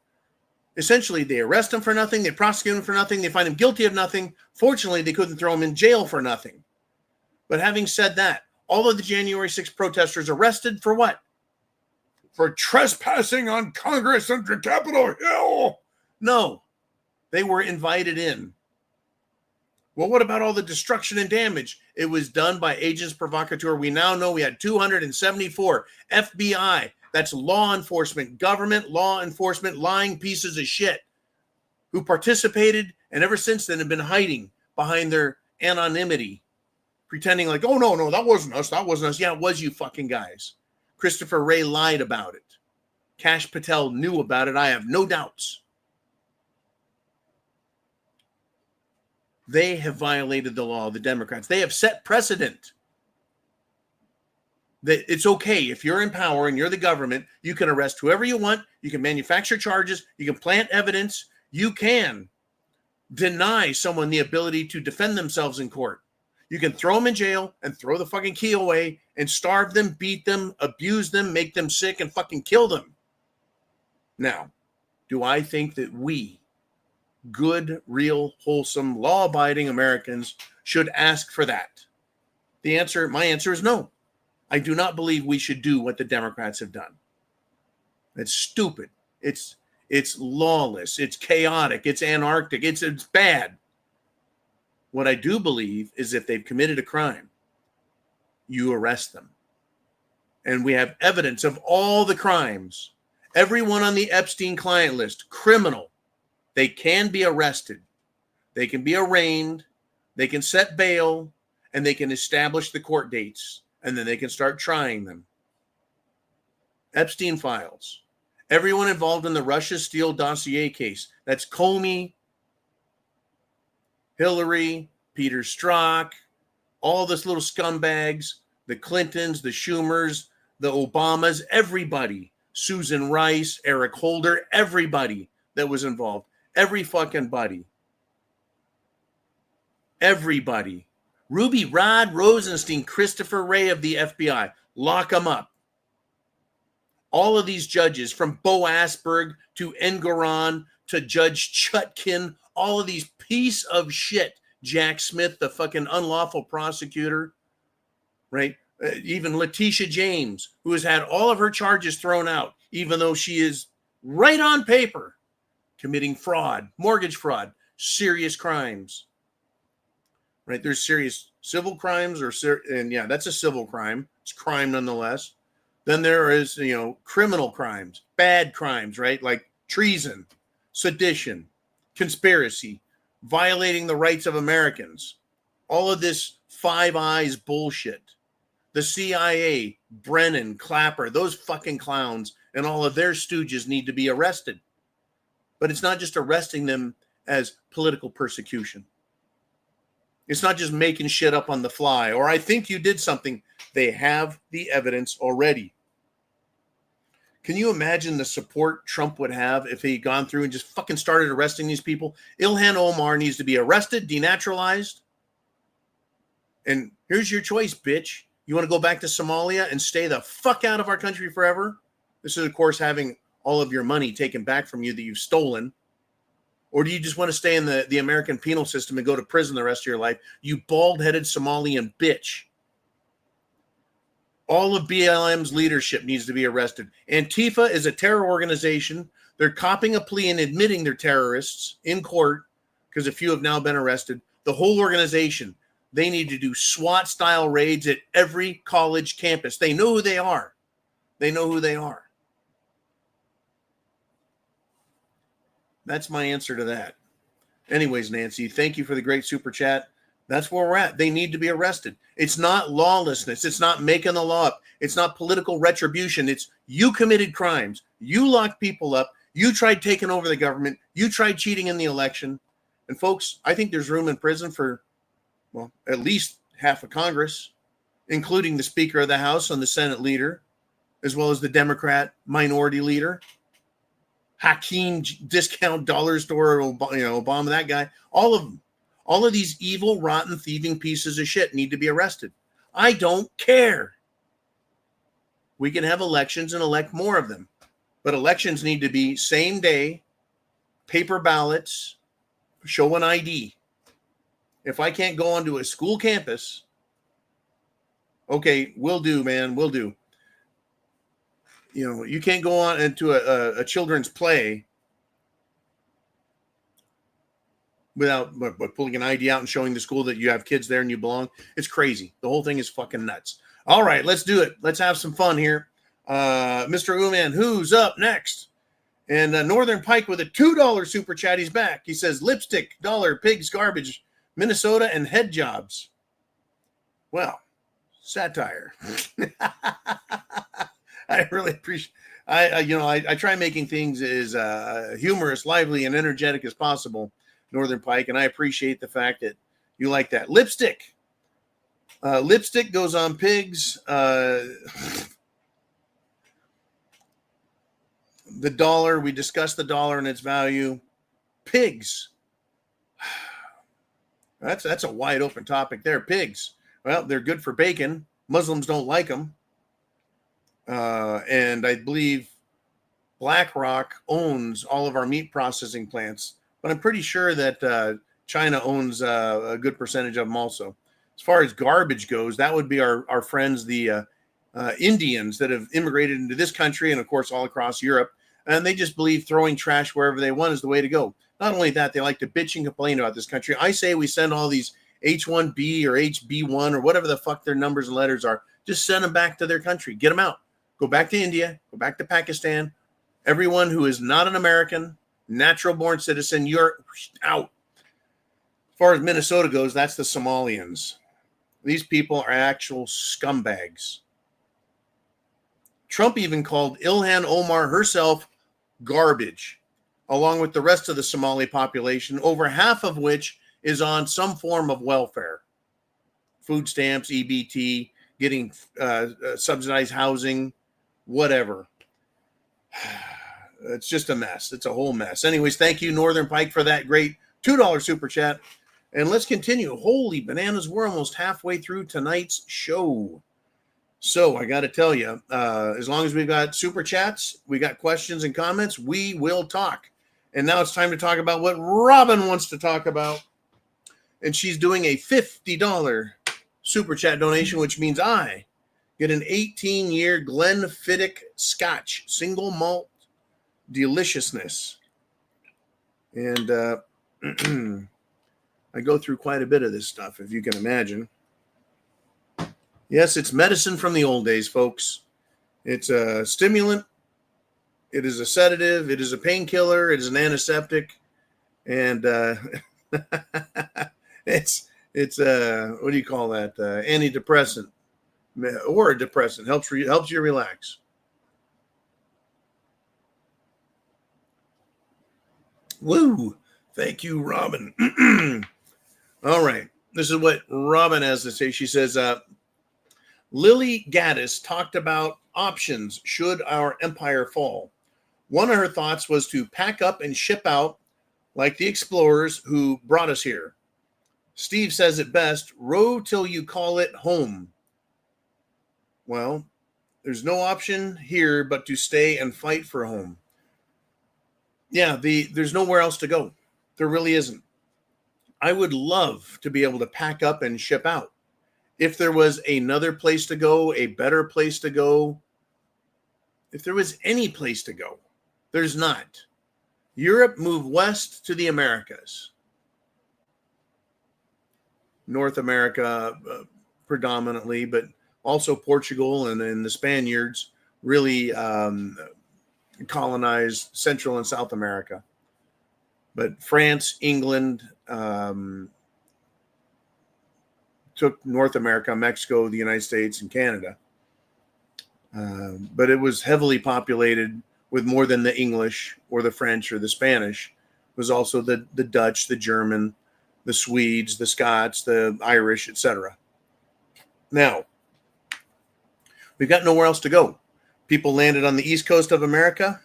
Essentially, they arrest him for nothing, they prosecute him for nothing, they find him guilty of nothing. Fortunately, they couldn't throw him in jail for nothing. But having said that, all of the January 6th protesters arrested for what? For trespassing on Congress and Capitol Hill. No, they were invited in. Well, what about all the destruction and damage? It was done by agents provocateur. We now know we had 274 FBI. That's law enforcement, government law enforcement, lying pieces of shit who participated and ever since then have been hiding behind their anonymity, pretending like, oh, no, that wasn't us. That wasn't us. Yeah, it was you fucking guys. Christopher Wray lied about it. Kash Patel knew about it. I have no doubts. They have violated the law, the Democrats. They have set precedent that it's okay if you're in power and you're the government, you can arrest whoever you want, you can manufacture charges, you can plant evidence, you can deny someone the ability to defend themselves in court. You can throw them in jail and throw the fucking key away and starve them, beat them, abuse them, make them sick, and fucking kill them. Now, do I think that we, good, real, wholesome, law-abiding Americans, should ask for that? My answer is no. I do not believe we should do what the Democrats have done. It's stupid. It's lawless. It's chaotic. It's anarchic. It's bad. What I do believe is if they've committed a crime, you arrest them. And we have evidence of all the crimes. Everyone on the Epstein client list, criminal. They can be arrested. They can be arraigned. They can set bail. And they can establish the court dates. And then they can start trying them. Epstein files. Everyone involved in the Russia Steele dossier case. That's Comey, Hillary, Peter Strzok, all this little scumbags, the Clintons, the Schumers, the Obamas, everybody. Susan Rice, Eric Holder, everybody that was involved. Every fucking buddy. Everybody. Ruby Rod Rosenstein, Christopher Wray of the FBI. Lock them up. All of these judges, from Bo Asberg to Engoron to Judge Chutkin, all of these piece of shit. Jack Smith, the fucking unlawful prosecutor, right? Even Letitia James, who has had all of her charges thrown out, even though she is right on paper committing fraud, mortgage fraud, serious crimes. Right? There's serious civil crimes, and yeah, that's a civil crime. It's crime nonetheless. Then there is, criminal crimes, bad crimes, right? Like treason, sedition, conspiracy, violating the rights of Americans. All of this Five Eyes bullshit. The CIA, Brennan, Clapper, those fucking clowns and all of their stooges need to be arrested. But it's not just arresting them as political persecution. It's not just making shit up on the fly, or I think you did something. They have the evidence already. Can you imagine the support Trump would have if he'd gone through and just fucking started arresting these people? Ilhan Omar needs to be arrested, denaturalized. And here's your choice, bitch. You want to go back to Somalia and stay the fuck out of our country forever? This is, of course, having all of your money taken back from you that you've stolen. Or do you just want to stay in the American penal system and go to prison the rest of your life? You bald-headed Somalian bitch. All of BLM's leadership needs to be arrested. Antifa is a terror organization. They're copying a plea and admitting they're terrorists in court because a few have now been arrested. The whole organization, they need to do SWAT-style raids at every college campus. They know who they are. They know who they are. That's my answer to that. Anyways, Nancy, thank you for the great super chat. That's where we're at. They need to be arrested. It's not lawlessness. It's not making the law up. It's not political retribution. It's you committed crimes. You locked people up. You tried taking over the government. You tried cheating in the election. And folks, I think there's room in prison for, well, at least half of Congress, including the Speaker of the House and the Senate leader, as well as the Democrat minority leader. Hakeem Discount Dollar Store, Obama, that guy, all of them. All of these evil, rotten, thieving pieces of shit need to be arrested. I don't care. We can have elections and elect more of them. But elections need to be same day, paper ballots, show an ID. If I can't go onto a school campus, okay, we'll do, man, we'll do. You can't go on into a children's play without pulling an ID out and showing the school that you have kids there and you belong. It's crazy. The whole thing is fucking nuts. All right, let's do it. Let's have some fun here. Mr. Uman, who's up next? And Northern Pike with a $2 super chat. He's back. He says, lipstick, dollar, pigs, garbage, Minnesota, and head jobs. Well, satire. I really appreciate. I try making things as humorous, lively, and energetic as possible, Northern Pike, and I appreciate the fact that you like that. Lipstick. Lipstick goes on pigs. The dollar, we discussed the dollar and its value. Pigs. That's a wide open topic there. Pigs. Well, they're good for bacon. Muslims don't like them. And I believe BlackRock owns all of our meat processing plants, but I'm pretty sure that China owns a good percentage of them also. As far as garbage goes, that would be our friends, the Indians that have immigrated into this country and, of course, all across Europe. And they just believe throwing trash wherever they want is the way to go. Not only that, they like to bitch and complain about this country. I say we send all these H-1B or HB-1 or whatever the fuck their numbers and letters are. Just send them back to their country. Get them out. Go back to India. Go back to Pakistan. Everyone who is not an American, natural-born citizen, you're out. As far as Minnesota goes, that's the Somalians. These people are actual scumbags. Trump even called Ilhan Omar herself garbage, along with the rest of the Somali population, over half of which is on some form of welfare. Food stamps, EBT, getting subsidized housing, whatever. It's just a mess. It's a whole mess. Anyways, thank you, Northern Pike, for that great $2 super chat. And let's continue. Holy bananas, we're almost halfway through tonight's show. So I got to tell you, as long as we've got super chats, we got questions and comments, we will talk. And now it's time to talk about what Robin wants to talk about. And she's doing a $50 super chat donation, which means I get an 18-year Glenfiddich Scotch single malt deliciousness. And I go through quite a bit of this stuff, if you can imagine. Yes, it's medicine from the old days, folks. It's a stimulant. It is a sedative. It is a painkiller. It is an antiseptic. And it's what do you call that? Antidepressant or a depressant. Helps you relax. Woo! Thank you, Robin. All right. This is what Robin has to say. She says, Lily Gaddis talked about options should our empire fall. One of her thoughts was to pack up and ship out like the explorers who brought us here. Steve says it best, row till you call it home. Well, there's no option here but to stay and fight for home. Yeah, there's nowhere else to go. There really isn't. I would love to be able to pack up and ship out If there was another place to go, a better place to go, if there was any place to go, there's not. Europe moved west to the Americas. North America predominantly, but also Portugal and the Spaniards really colonized Central and South America. But France, England took North America, Mexico, the United States, and Canada. But it was heavily populated with more than the English or the French or the Spanish. It was also the Dutch, the German, the Swedes, the Scots, the Irish, etc. Now, we've got nowhere else to go. People landed on the east coast of America,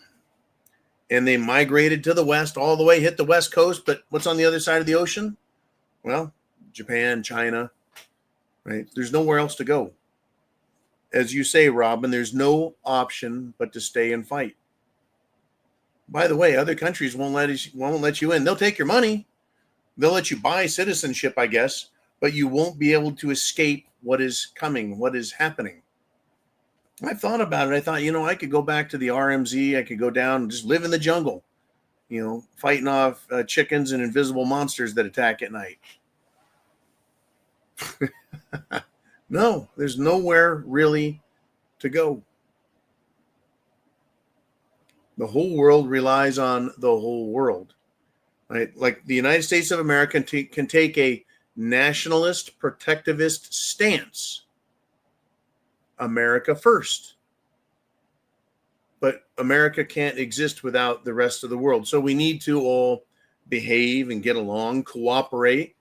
and they migrated to the west, all the way, hit the west coast. But what's on the other side of the ocean? Well, Japan, China, right? There's nowhere else to go. As you say, Robin, there's no option but to stay and fight. By the way, other countries won't let you in. They'll take your money. They'll let you buy citizenship, I guess, but you won't be able to escape what is coming, what is happening. I thought about it. I thought, I could go back to the RMZ. I could go down and just live in the jungle, fighting off chickens and invisible monsters that attack at night. No, there's nowhere really to go. The whole world relies on the whole world, right? Like the United States of America can take a nationalist, protectivist stance. America first. But America can't exist without the rest of the world. So we need to all behave and get along, cooperate,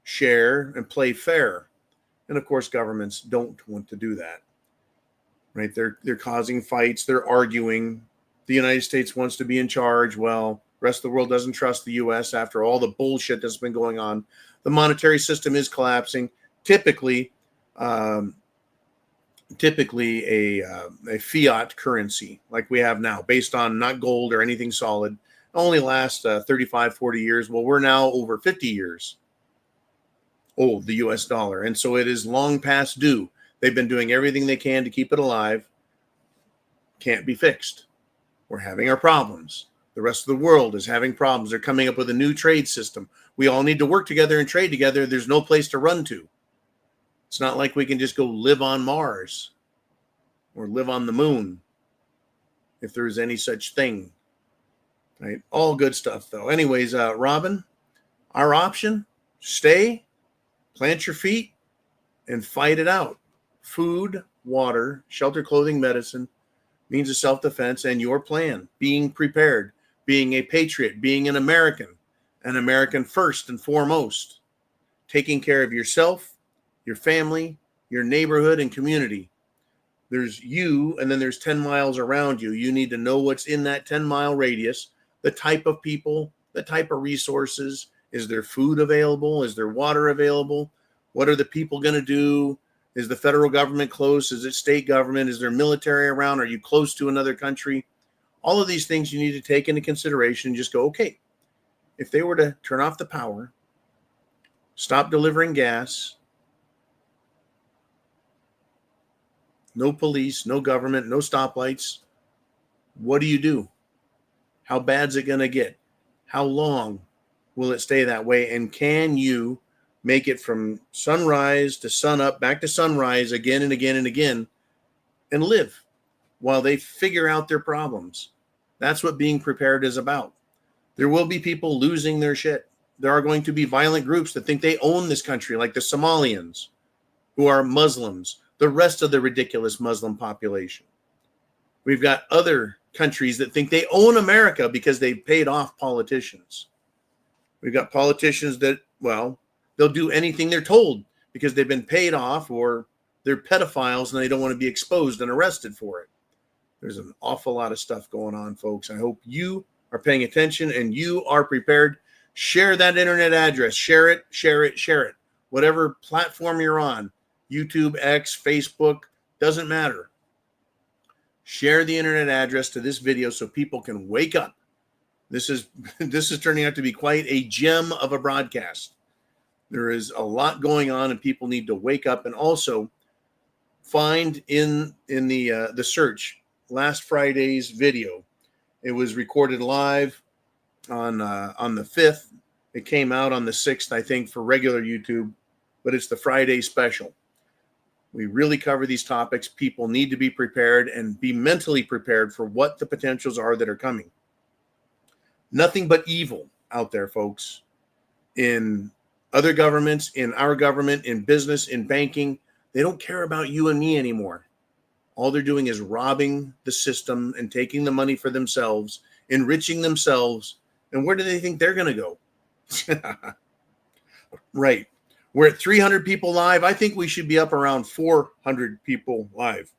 share, and play fair. And of course, governments don't want to do that, right? They're causing fights. They're arguing. The United States wants to be in charge. Well, the rest of the world doesn't trust the U.S. after all the bullshit that's been going on. The monetary system is collapsing. Typically a fiat currency like we have now, based on not gold or anything solid, only lasts 35, 40 years. Well, we're now over 50 years old, the U.S. dollar. And so it is long past due. They've been doing everything they can to keep it alive. Can't be fixed. We're having our problems. The rest of the world is having problems. They're coming up with a new trade system. We all need to work together and trade together. There's no place to run to. It's not like we can just go live on Mars or live on the moon, if there is any such thing. Right? All good stuff, though. Anyways, Robin, our option, stay, plant your feet, and fight it out. Food, water, shelter, clothing, medicine, means of self-defense, and your plan, being prepared, being a patriot, being an American first and foremost, taking care of yourself, your family, your neighborhood, and community. There's you, and then there's 10 miles around you. You need to know what's in that 10-mile radius, the type of people, the type of resources. Is there food available? Is there water available? What are the people going to do? Is the federal government close? Is it state government? Is there military around? Are you close to another country? All of these things you need to take into consideration and just go, okay, if they were to turn off the power, stop delivering gas, no police, no government, no stoplights, what do you do? How bad's it going to get? How long will it stay that way? And can you make it from sunrise to sunup, back to sunrise again and again and again, and live while they figure out their problems? That's what being prepared is about. There will be people losing their shit. There are going to be violent groups that think they own this country, like the Somalians, who are Muslims, the rest of the ridiculous Muslim population. We've got other countries that think they own America because they've paid off politicians. We've got politicians that, well, they'll do anything they're told because they've been paid off, or they're pedophiles and they don't want to be exposed and arrested for it. There's an awful lot of stuff going on, folks. I hope you are paying attention and you are prepared. Share that internet address. Share it, share it, share it. Whatever platform you're on, YouTube, X, Facebook, doesn't matter. Share the internet address to this video so people can wake up. This is turning out to be quite a gem of a broadcast. There is a lot going on, and people need to wake up. And also find in the search last Friday's video. It was recorded live on the 5th. It came out on the 6th, I think, for regular YouTube, but it's the Friday special. We really cover these topics. People need to be prepared and be mentally prepared for what the potentials are that are coming. Nothing but evil out there, folks, in other governments, in our government, in business, in banking. They don't care about you and me anymore. All they're doing is robbing the system and taking the money for themselves, enriching themselves. And where do they think they're going to go? Right. We're at 300 people live. I think we should be up around 400 people live.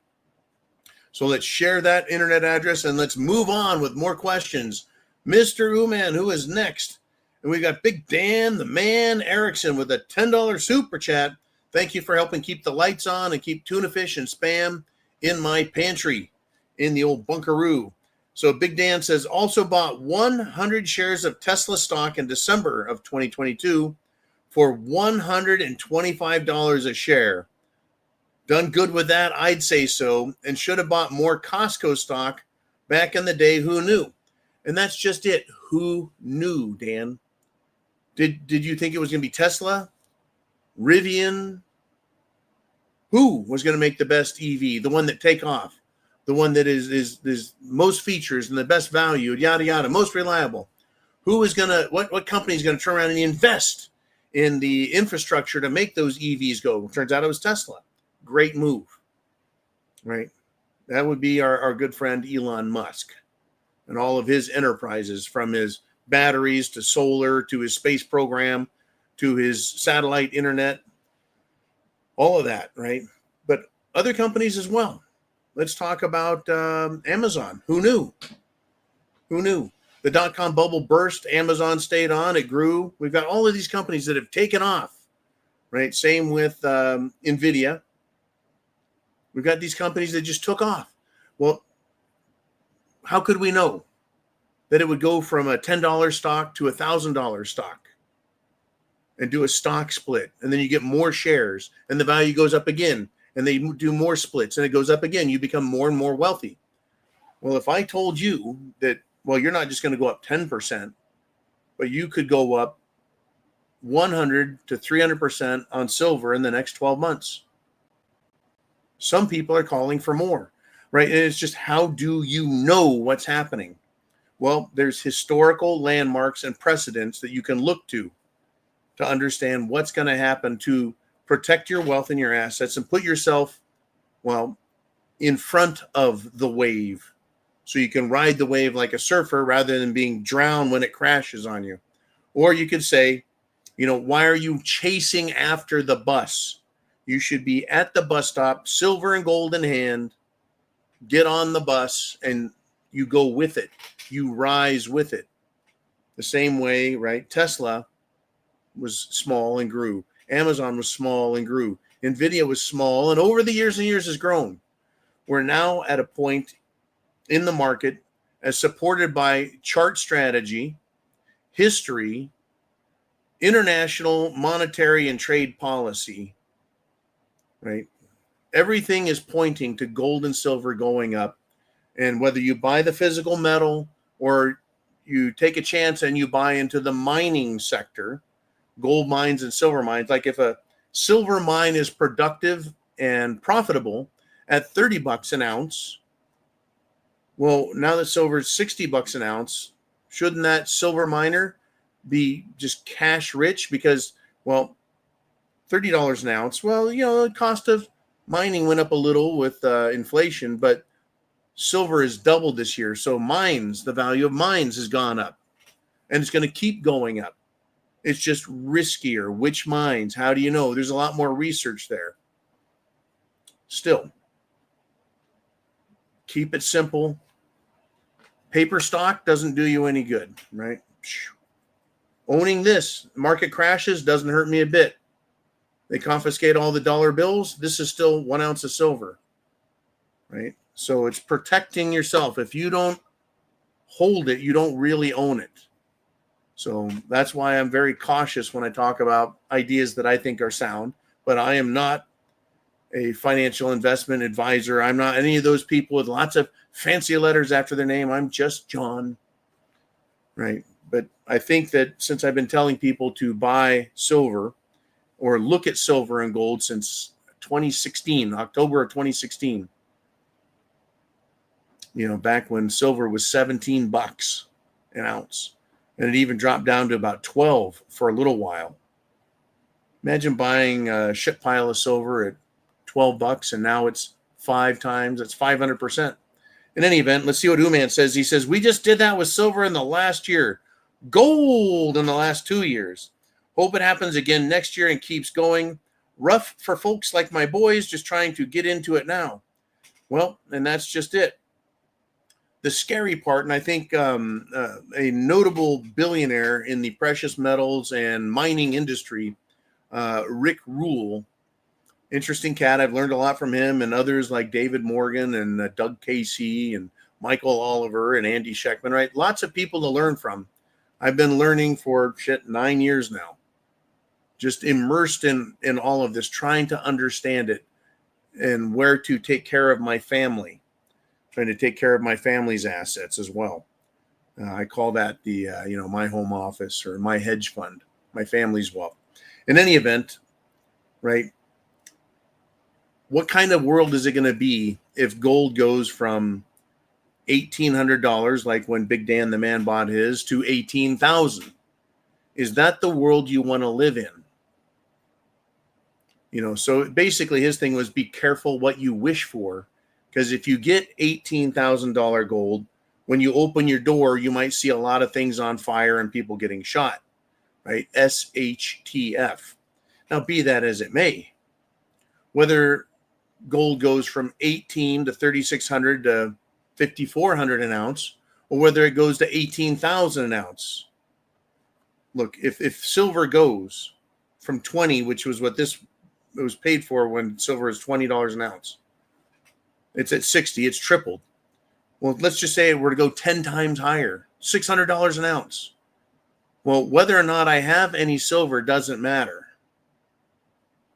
So let's share that internet address and let's move on with more questions. Mr. Uman, who is next? And we got Big Dan, the man, Erickson, with a $10 super chat. Thank you for helping keep the lights on and keep tuna fish and spam in my pantry in the old bunkaroo. So Big Dan says, also bought 100 shares of Tesla stock in December of 2022 for $125 a share. Done good with that, I'd say so, and should have bought more Costco stock back in the day. Who knew? And that's just it. Who knew, Dan? Did you think it was going to be Tesla? Rivian? Who was going to make the best EV? The one that take off? The one that is most features and the best value, yada, yada, most reliable? Who is going to, what company is going to turn around and invest in the infrastructure to make those EVs go? Turns out it was Tesla. Great move, right? That would be our good friend Elon Musk and all of his enterprises, from his batteries to solar to his space program to his satellite internet, all of that, right? But other companies as well. Let's talk about Amazon. Who knew? Who knew? The dot-com bubble burst. Amazon stayed on. It grew. We've got all of these companies that have taken off, right? Same with NVIDIA. We've got these companies that just took off. Well, how could we know that it would go from a $10 stock to a $1,000 stock and do a stock split? And then you get more shares and the value goes up again, and they do more splits and it goes up again. You become more and more wealthy. Well, if I told you that, well, you're not just going to go up 10%, but you could go up 100 to 300% on silver in the next 12 months. Some people are calling for more, right? And it's just, how do you know what's happening? Well, there's historical landmarks and precedents that you can look to understand what's going to happen to protect your wealth and your assets and put yourself, well, in front of the wave so you can ride the wave like a surfer rather than being drowned when it crashes on you. Or you could say, why are you chasing after the bus? You should be at the bus stop, silver and gold in hand, get on the bus, and you go with it. You rise with it. The same way, right? Tesla was small and grew. Amazon was small and grew. NVIDIA was small, and over the years and years has grown. We're now at a point in the market, as supported by chart strategy, history, international monetary and trade policy, right? Everything is pointing to gold and silver going up. And whether you buy the physical metal or you take a chance and you buy into the mining sector, gold mines and silver mines, like if a silver mine is productive and profitable at $30 an ounce, well, now that silver is $60 an ounce, shouldn't that silver miner be just cash rich? Because, well, $30 an ounce, well, the cost of mining went up a little with inflation, but silver has doubled this year. So the value of mines has gone up, and it's going to keep going up. It's just riskier. Which mines? How do you know? There's a lot more research there. Still, keep it simple. Paper stock doesn't do you any good, right? Owning this, market crashes, doesn't hurt me a bit. They confiscate all the dollar bills. This is still 1 ounce of silver, right? So it's protecting yourself. If you don't hold it, you don't really own it. So that's why I'm very cautious when I talk about ideas that I think are sound, but I am not a financial investment advisor. I'm not any of those people with lots of fancy letters after their name. I'm just John, right? But I think that since I've been telling people to buy silver or look at silver and gold since 2016, October of 2016, back when silver was $17 an ounce, and it even dropped down to about 12 for a little while. Imagine buying a shit pile of silver at $12, and now it's 5 times. It's 500%. In any event, let's see what Uman says. He says, we just did that with silver in the last year. Gold in the last 2 years. Hope it happens again next year and keeps going. Rough for folks like my boys just trying to get into it now. Well, and that's just it. The scary part, and I think a notable billionaire in the precious metals and mining industry, Rick Rule, interesting cat. I've learned a lot from him and others like David Morgan and Doug Casey and Michael Oliver and Andy Scheckman, right? Lots of people to learn from. I've been learning for 9 years now, just immersed in all of this, trying to understand it and where to take care of my family, trying to take care of my family's assets as well. I call that the, my home office or my hedge fund, my family's wealth. In any event, right? What kind of world is it going to be if gold goes from $1,800, like when Big Dan the Man bought his, to $18,000? Is that the world you want to live in? So basically his thing was be careful what you wish for, because if you get $18,000 gold, when you open your door, you might see a lot of things on fire and people getting shot, right? SHTF. Now, be that as it may, whether gold goes from 18 to 3,600 to 5,400 an ounce, or whether it goes to 18,000 an ounce. Look, if silver goes from 20, which was what it was paid for when silver is $20 an ounce, it's at 60, it's tripled. Well, let's just say it were to go 10 times higher, $600 an ounce. Well, whether or not I have any silver doesn't matter.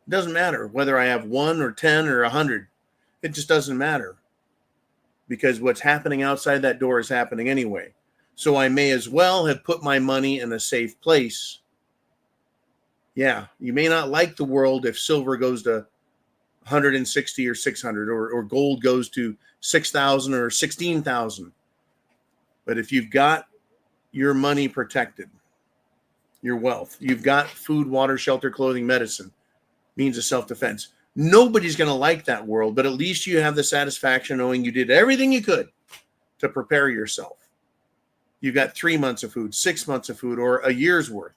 It doesn't matter whether I have 1 or 10 or 100. It just doesn't matter, because what's happening outside that door is happening anyway. So I may as well have put my money in a safe place. Yeah, you may not like the world if silver goes to 160 or 600, or gold goes to 6,000 or 16,000. But if you've got your money protected, your wealth, you've got food, water, shelter, clothing, medicine, means of self-defense. Nobody's going to like that world, but at least you have the satisfaction knowing you did everything you could to prepare yourself. You've got 3 months of food, 6 months of food, or a year's worth.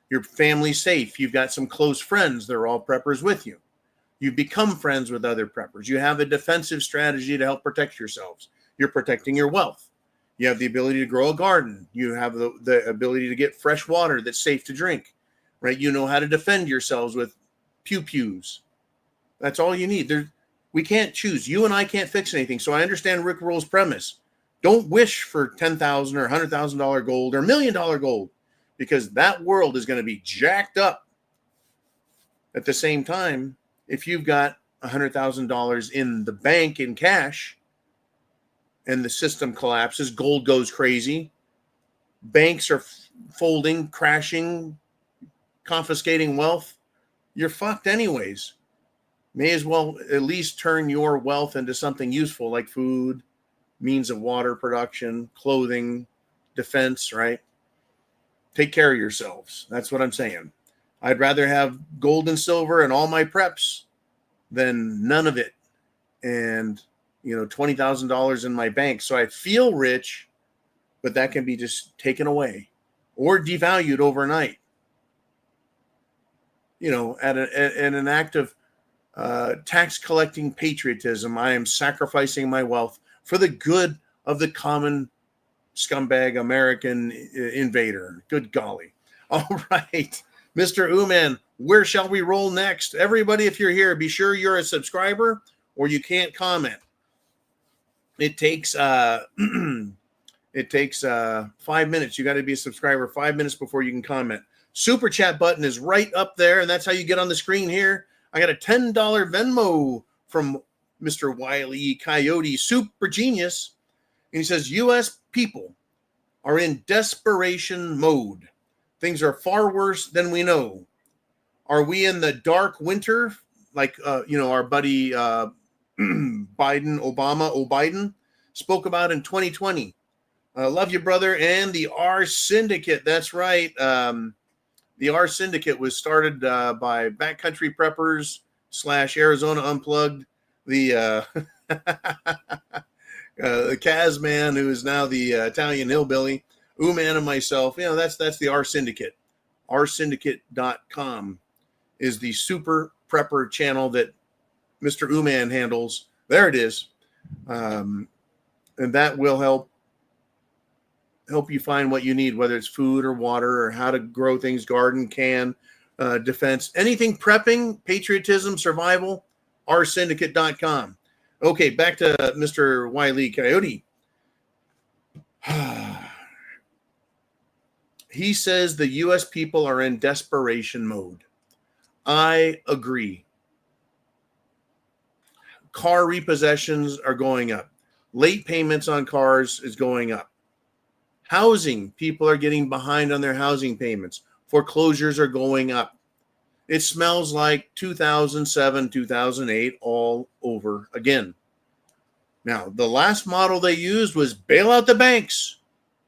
Your family's safe. You've got some close friends. They're all preppers with you. You become friends with other preppers. You have a defensive strategy to help protect yourselves. You're protecting your wealth. You have the ability to grow a garden. You have the ability to get fresh water that's safe to drink, right? You know how to defend yourselves with pew-pews. That's all you need. We can't choose. You and I can't fix anything. So I understand Rick Rule's premise. Don't wish for $10,000 or $100,000 gold or $1 million gold, because that world is going to be jacked up. At the same time, if you've got $100,000 in the bank in cash and the system collapses, gold goes crazy, banks are folding, crashing, confiscating wealth, you're fucked anyways. May as well at least turn your wealth into something useful, like food, means of water production, clothing, defense, right? Take care of yourselves. That's what I'm saying. I'd rather have gold and silver and all my preps than none of it. And, $20,000 in my bank. So I feel rich, but that can be just taken away or devalued overnight. At an act of tax collecting patriotism, I am sacrificing my wealth for the good of the common scumbag American invader. Good golly. All right, Mr. Uman, where shall we roll next? Everybody, if you're here, be sure you're a subscriber or you can't comment. It takes It takes 5 minutes. You got to be a subscriber 5 minutes before you can comment. Super chat button is right up there, and that's how you get on the screen here. I got a $10 Venmo from Mr. Wile E. Coyote, super genius. And he says, U.S. people are in desperation mode. Things are far worse than we know. Are we in the dark winter? Like, our buddy Biden spoke about in 2020. Love you, brother. And the R Syndicate. That's right. The R Syndicate was started by Backcountry Preppers / Arizona Unplugged. The Kaz man, who is now the Italian hillbilly, Uman, and myself. That's the R Syndicate. rsyndicate.com is the super prepper channel that Mr. Uman handles. There it is. And that will help you find what you need, whether it's food or water or how to grow things, garden, can, defense, anything prepping, patriotism, survival, rsyndicate.com. Okay, back to Mr. Wile E. Coyote. He says the U.S. people are in desperation mode. I agree. Car repossessions are going up. Late payments on cars is going up. Housing, people are getting behind on their housing payments. Foreclosures are going up. It smells like 2007, 2008 all over again. Now, the last model they used was bail out the banks,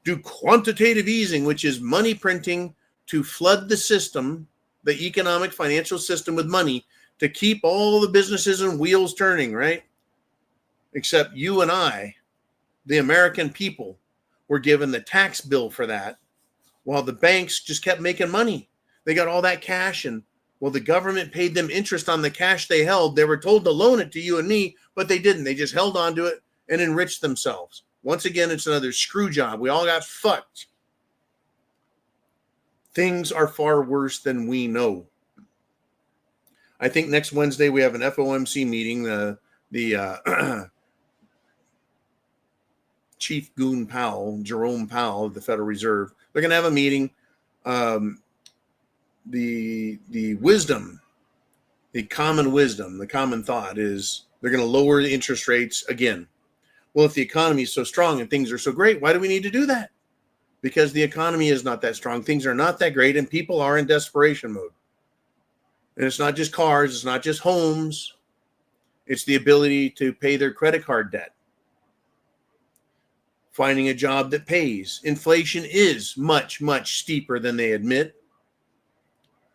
do quantitative easing, which is money printing to flood the system, the economic financial system, with money to keep all the businesses and wheels turning, right? Except you and I, the American people, were given the tax bill for that, while the banks just kept making money. They got all that cash, and the government paid them interest on the cash they held. They were told to loan it to you and me, but they didn't. They just held on to it and enriched themselves. Once again, it's another screw job. We all got fucked. Things are far worse than we know. I think next Wednesday we have an FOMC meeting. The Chief Goon Powell, Jerome Powell of the Federal Reserve, they're going to have a meeting. The wisdom, the common wisdom, the common thought is they're going to lower the interest rates again. Well, if the economy is so strong and things are so great, why do we need to do that? Because the economy is not that strong. Things are not that great, and people are in desperation mode. And it's not just cars. It's not just homes. It's the ability to pay their credit card debt. Finding a job that pays. Inflation is much, much steeper than they admit.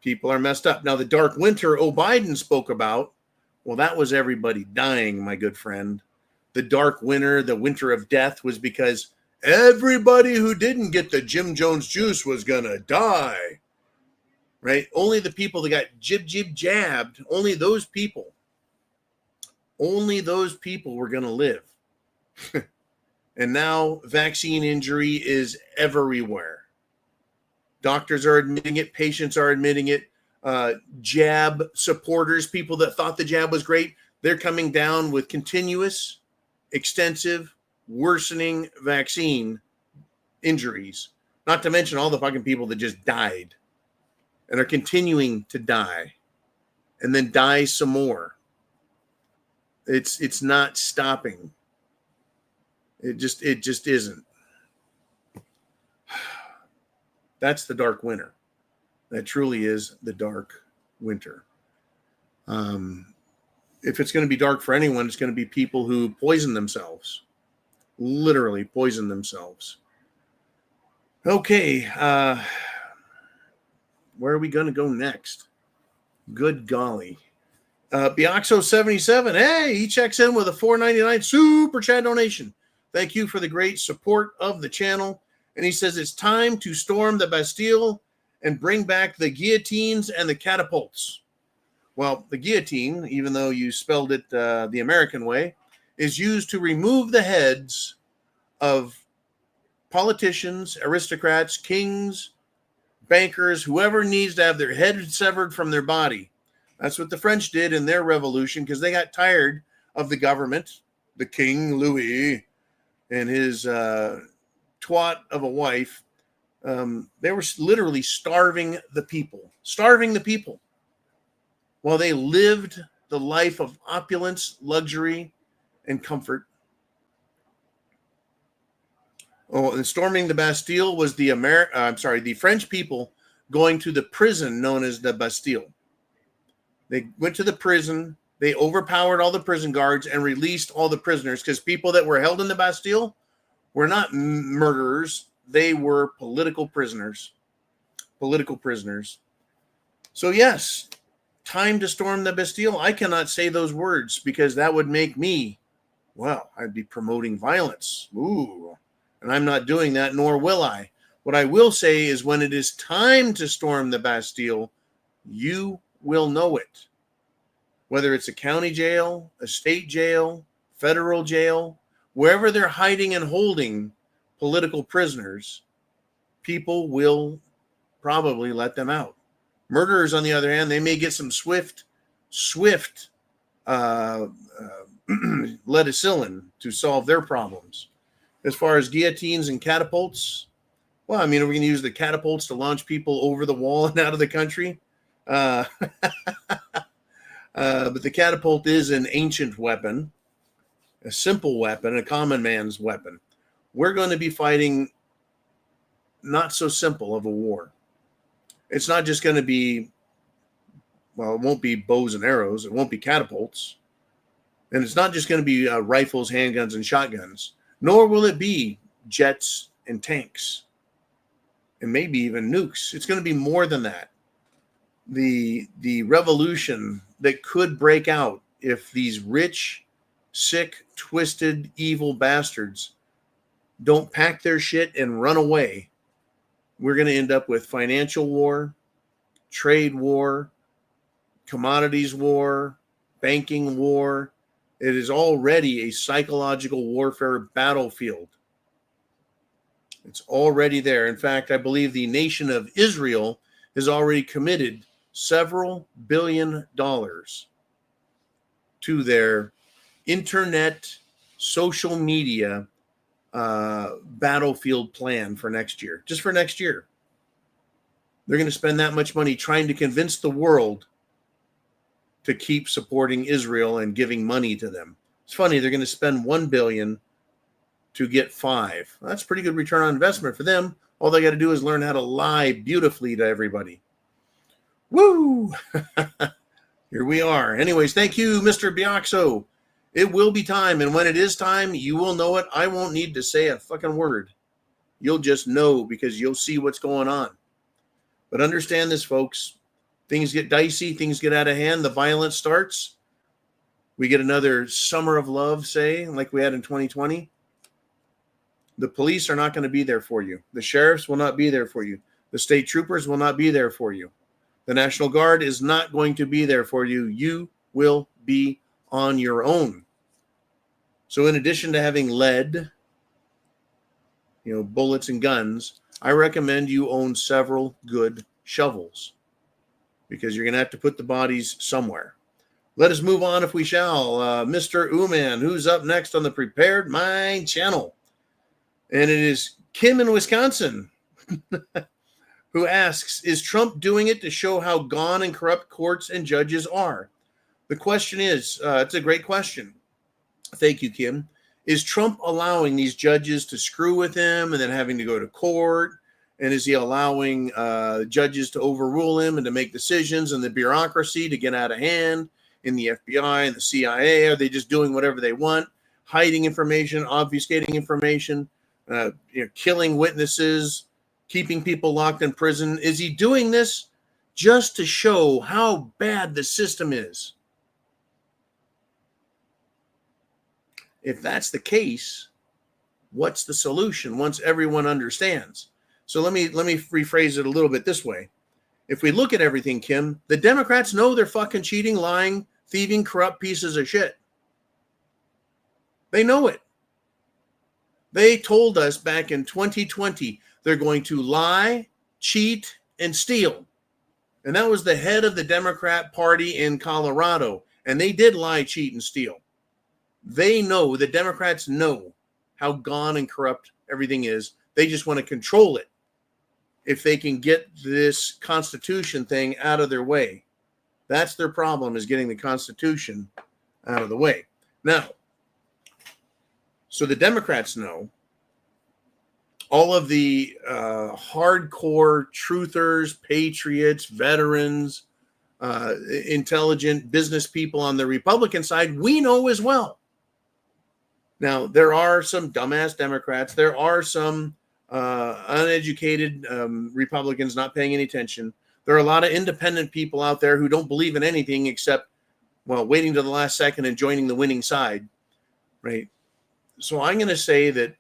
People are messed up. Now, the dark winter Biden spoke about, well, that was everybody dying, my good friend. The dark winter, the winter of death, was because everybody who didn't get the Jim Jones juice was going to die, right? Only the people that got jabbed, only those people were going to live. And now vaccine injury is everywhere. Doctors are admitting it. Patients are admitting it. Jab supporters, people that thought the jab was great, they're coming down with continuous, extensive, worsening vaccine injuries. Not to mention all the fucking people that just died and are continuing to die and then die some more. It's not stopping. It just isn't. That's the dark winter. That truly is the dark winter. If it's going to be dark for anyone, it's going to be people who poison themselves. Literally poison themselves. Okay. Where are we going to go next? Good golly. Bioxo77. Hey, he checks in with a $4.99 super chat donation. Thank you for the great support of the channel. And he says it's time to storm the Bastille and bring back the guillotines and the catapults. Well, the guillotine, even though you spelled it the American way, is used to remove the heads of politicians, aristocrats, kings, bankers, whoever needs to have their head severed from their body. That's what the French did in their revolution because they got tired of the government, the King Louis, and his twat of a wife. They were literally starving the people while they lived the life of opulence, luxury, and comfort. Oh, and storming the Bastille was the French people going to the prison known as the Bastille. They went to the prison, they overpowered all the prison guards and released all the prisoners, because people that were held in the Bastille were not murderers, they were political prisoners. So yes, time to storm the Bastille. I cannot say those words because that would make me, well, I'd be promoting violence. Ooh. And I'm not doing that, nor will I. What I will say is when it is time to storm the Bastille, you will know it. Whether it's a county jail, a state jail, federal jail, wherever they're hiding and holding political prisoners, people will probably let them out. Murderers, on the other hand, they may get some swift leticillin to solve their problems. As far as guillotines and catapults, well, I mean, are we going to use the catapults to launch people over the wall and out of the country? But the catapult is an ancient weapon, a simple weapon, a common man's weapon. We're going to be fighting not so simple of a war. It's not just going to be, well, it won't be bows and arrows. It won't be catapults. And it's not just going to be rifles, handguns, and shotguns. Nor will it be jets and tanks and maybe even nukes. It's going to be more than that. The revolution that could break out if these rich, sick, twisted, evil bastards don't pack their shit and run away, we're going to end up with financial war, trade war, commodities war, banking war. It is already a psychological warfare battlefield. It's already there. In fact, I believe the nation of Israel has already committed several $1 billion to their internet, social media battlefield plan for next year. Just for next year. They're going to spend that much money trying to convince the world to keep supporting Israel and giving money to them. It's funny, they're going to spend $1 billion to get $5 billion. That's pretty good return on investment for them. All they got to do is learn how to lie beautifully to everybody. Woo! Here we are. Anyways, thank you, Mr. Biaxo. It will be time, and when it is time, you will know it. I won't need to say a fucking word. You'll just know because you'll see what's going on. But understand this, folks. Things get dicey. Things get out of hand. The violence starts. We get another summer of love, say, like we had in 2020. The police are not going to be there for you. The sheriffs will not be there for you. The state troopers will not be there for you. The National Guard is not going to be there for you. You will be on your own. So in addition to having lead, bullets and guns, I recommend you own several good shovels because you're going to have to put the bodies somewhere. Let us move on if we shall. Mr. Uman, who's up next on the Prepared Mind channel. And it is Kim in Wisconsin who asks, is Trump doing it to show how gone and corrupt courts and judges are? The question is, it's a great question. Thank you, Kim. Is Trump allowing these judges to screw with him and then having to go to court? And is he allowing judges to overrule him and to make decisions and the bureaucracy to get out of hand in the FBI and the CIA? Are they just doing whatever they want, hiding information, obfuscating information, killing witnesses, keeping people locked in prison? Is he doing this just to show how bad the system is? If that's the case, what's the solution once everyone understands? So let me rephrase it a little bit this way. If we look at everything, Kim, the Democrats know they're fucking cheating, lying, thieving, corrupt pieces of shit. They know it. They told us back in 2020 they're going to lie, cheat, and steal. And that was the head of the Democrat Party in Colorado. And they did lie, cheat, and steal. They know, the Democrats know how gone and corrupt everything is. They just want to control it if they can get this Constitution thing out of their way. That's their problem, is getting the Constitution out of the way. Now, so the Democrats know, all of the hardcore truthers, patriots, veterans, intelligent business people on the Republican side, we know as well. Now, there are some dumbass Democrats. There are some uneducated Republicans not paying any attention. There are a lot of independent people out there who don't believe in anything except, well, waiting to the last second and joining the winning side, right? So I'm going to say that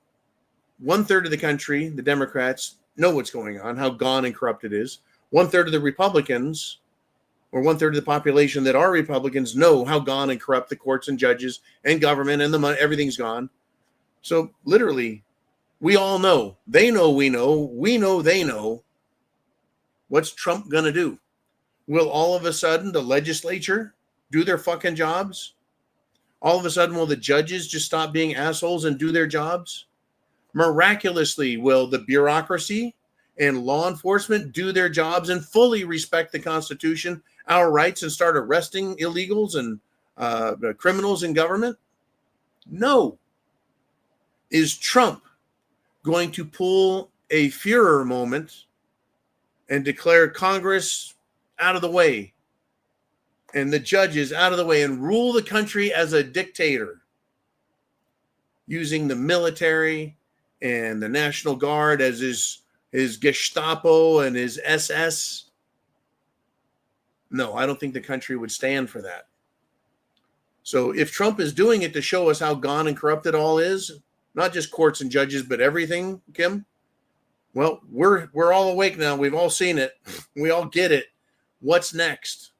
1/3 of the country, the Democrats, know what's going on, how gone and corrupt it is. 1/3 of the Republicans, or 1/3 of the population that are Republicans, know how gone and corrupt the courts and judges and government and the money, everything's gone. So literally, we all know. They know we know they know. What's Trump going to do? Will all of a sudden the legislature do their fucking jobs? All of a sudden, will the judges just stop being assholes and do their jobs? Miraculously, will the bureaucracy and law enforcement do their jobs and fully respect the Constitution, our rights, and start arresting illegals and criminals in government? No. Is Trump going to pull a Führer moment and declare Congress out of the way and the judges out of the way and rule the country as a dictator, using the military and the National Guard as his Gestapo and his SS? No, I don't think the country would stand for that. So if Trump is doing it to show us how gone and corrupt it all is, not just courts and judges, but everything, Kim, well, we're all awake now. We've all seen it. We all get it. What's next?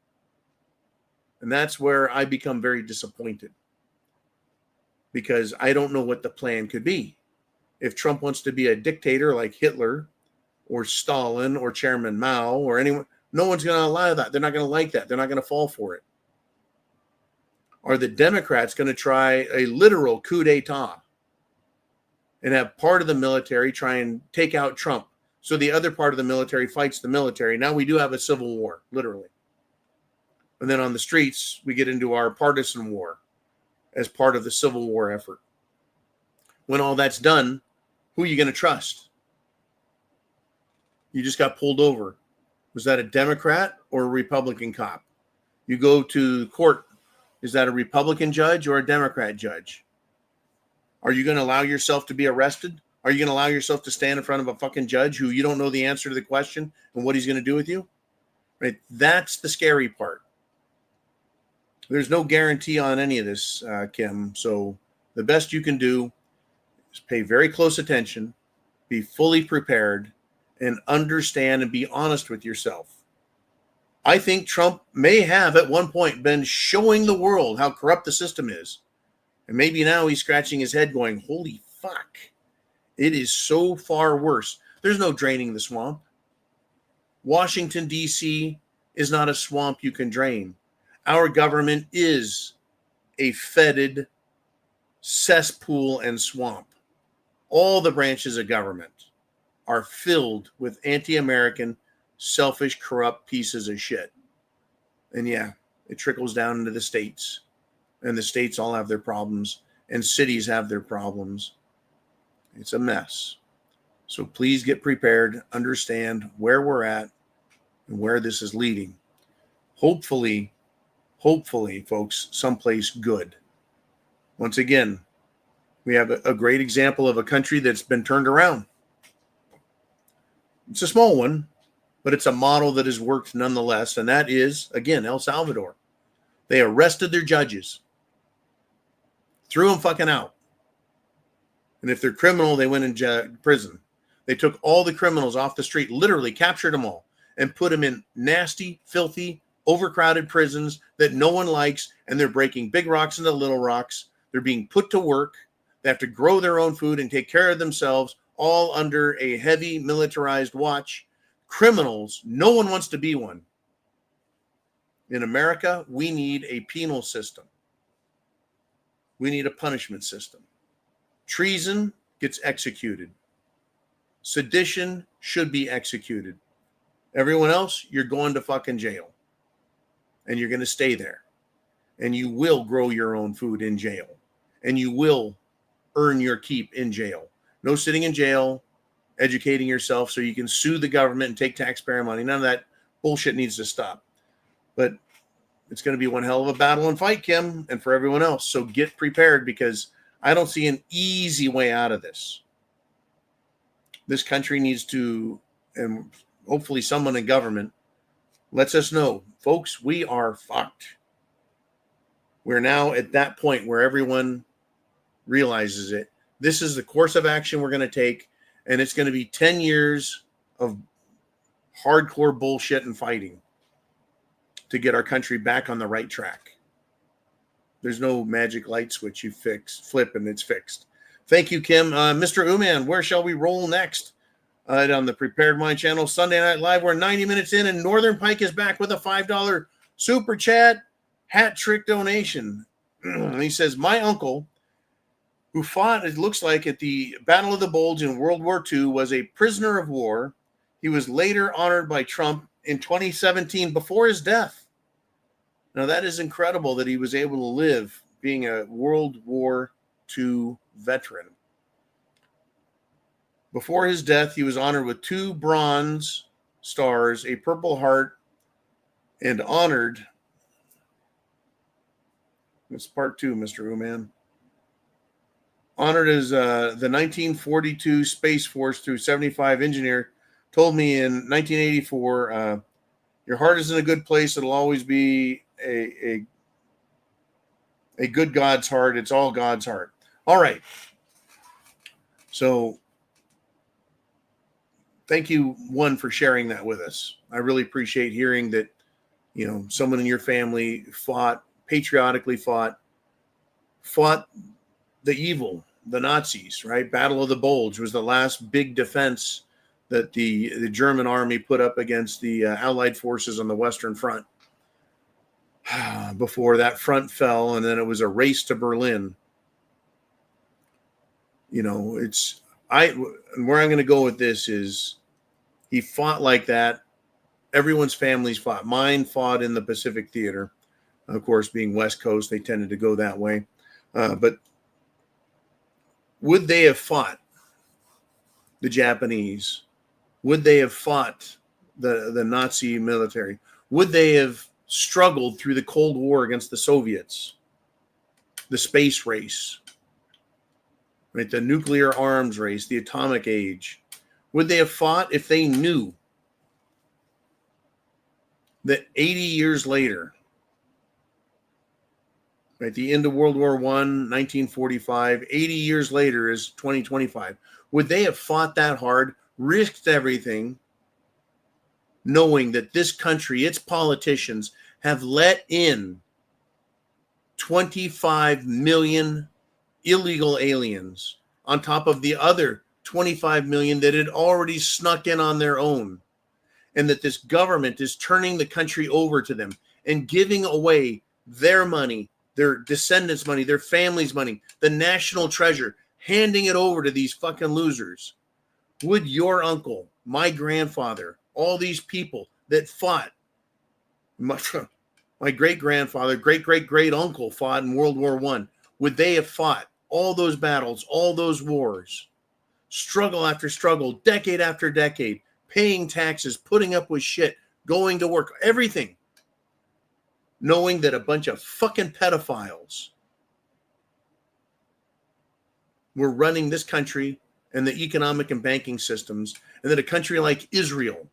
And that's where I become very disappointed, because I don't know what the plan could be. If Trump wants to be a dictator like Hitler or Stalin or Chairman Mao or anyone, no one's going to allow that. They're not going to like that. They're not going to fall for it. Are the Democrats going to try a literal coup d'etat and have part of the military try and take out Trump, so the other part of the military fights the military? Now we do have a civil war, literally. And then on the streets, we get into our partisan war as part of the Civil War effort. When all that's done, who are you going to trust? You just got pulled over. Was that a Democrat or a Republican cop? You go to court. Is that a Republican judge or a Democrat judge? Are you going to allow yourself to be arrested? Are you going to allow yourself to stand in front of a fucking judge who you don't know the answer to the question and what he's going to do with you? Right? That's the scary part. There's no guarantee on any of this, Kim. So the best you can do is pay very close attention, be fully prepared, and understand and be honest with yourself. I think Trump may have at one point been showing the world how corrupt the system is. And maybe now he's scratching his head going, holy fuck, it is so far worse. There's no draining the swamp. Washington, D.C. is not a swamp you can drain. Our government is a fetid cesspool and swamp. All the branches of government are filled with anti-American, selfish, corrupt pieces of shit. And yeah, it trickles down into the states. And the states all have their problems. And cities have their problems. It's a mess. So please get prepared, understand where we're at and where this is leading. Hopefully, folks, someplace good. Once again, we have a great example of a country that's been turned around. It's a small one, but it's a model that has worked nonetheless. And that is, again, El Salvador. They arrested their judges, threw them fucking out. And if they're criminal, they went in prison. They took all the criminals off the street, literally captured them all, and put them in nasty, filthy, overcrowded prisons that no one likes. And they're breaking big rocks into little rocks. They're being put to work. They have to grow their own food and take care of themselves, all under a heavy militarized watch. Criminals, no one wants to be one. In America, we need a penal system. We need a punishment system. Treason gets executed. Sedition should be executed. Everyone else, you're going to fucking jail. And you're going to stay there. And you will grow your own food in jail. And you will earn your keep in jail. No sitting in jail, educating yourself so you can sue the government and take taxpayer money. None of that bullshit needs to stop. But it's going to be one hell of a battle and fight, Kim, and for everyone else. So get prepared, because I don't see an easy way out of this. This country needs to, and hopefully someone in government lets us know, folks, we are fucked. We're now at that point where everyone realizes it. This is the course of action we're going to take, and it's going to be 10 years of hardcore bullshit and fighting to get our country back on the right track. There's no magic light switch you flip, and it's fixed. Thank you, Kim. Mr. Uman, where shall we roll next? On the Prepared Mind channel, Sunday Night Live. We're 90 minutes in, and Northern Pike is back with a $5 super chat hat trick donation. He says, my uncle, who fought, it looks like, at the Battle of the Bulge in World War II, was a prisoner of war. He was later honored by Trump in 2017 before his death. Now, that is incredible that he was able to live being a World War II veteran. Before his death, he was honored with 2 Bronze Stars, a Purple Heart, and honored. It's part 2, Mr. Uman. Honored as the 1942 Space Force through 75 engineer. Told me in 1984, your heart is in a good place. It'll always be a good God's heart. It's all God's heart. All right. So thank you, one, for sharing that with us. I really appreciate hearing that, you know, someone in your family patriotically fought the evil, the Nazis, right? Battle of the Bulge was the last big defense that the German army put up against the Allied forces on the Western Front. Before that front fell, and then it was a race to Berlin. You know, where I'm going to go with this is, he fought like that. Everyone's families fought. Mine fought in the Pacific Theater. Of course, being West Coast, they tended to go that way. But would they have fought the Japanese? Would they have fought the Nazi military? Would they have struggled through the Cold War against the Soviets? The space race, right? The nuclear arms race, the atomic age. Would they have fought if they knew that 80 years later, right, the end of World War I, 1945, 80 years later is 2025. Would they have fought that hard, risked everything, knowing that this country, its politicians, have let in 25 million illegal aliens on top of the other 25 million that had already snuck in on their own, and that this government is turning the country over to them and giving away their money, their descendants' money, their families' money, the national treasure, handing it over to these fucking losers? Would your uncle, my grandfather, all these people that fought, my great-grandfather, great-great-great-uncle fought in World War I, would they have fought all those battles, all those wars, struggle after struggle, decade after decade, paying taxes, putting up with shit, going to work, everything, knowing that a bunch of fucking pedophiles were running this country and the economic and banking systems, and that a country like Israel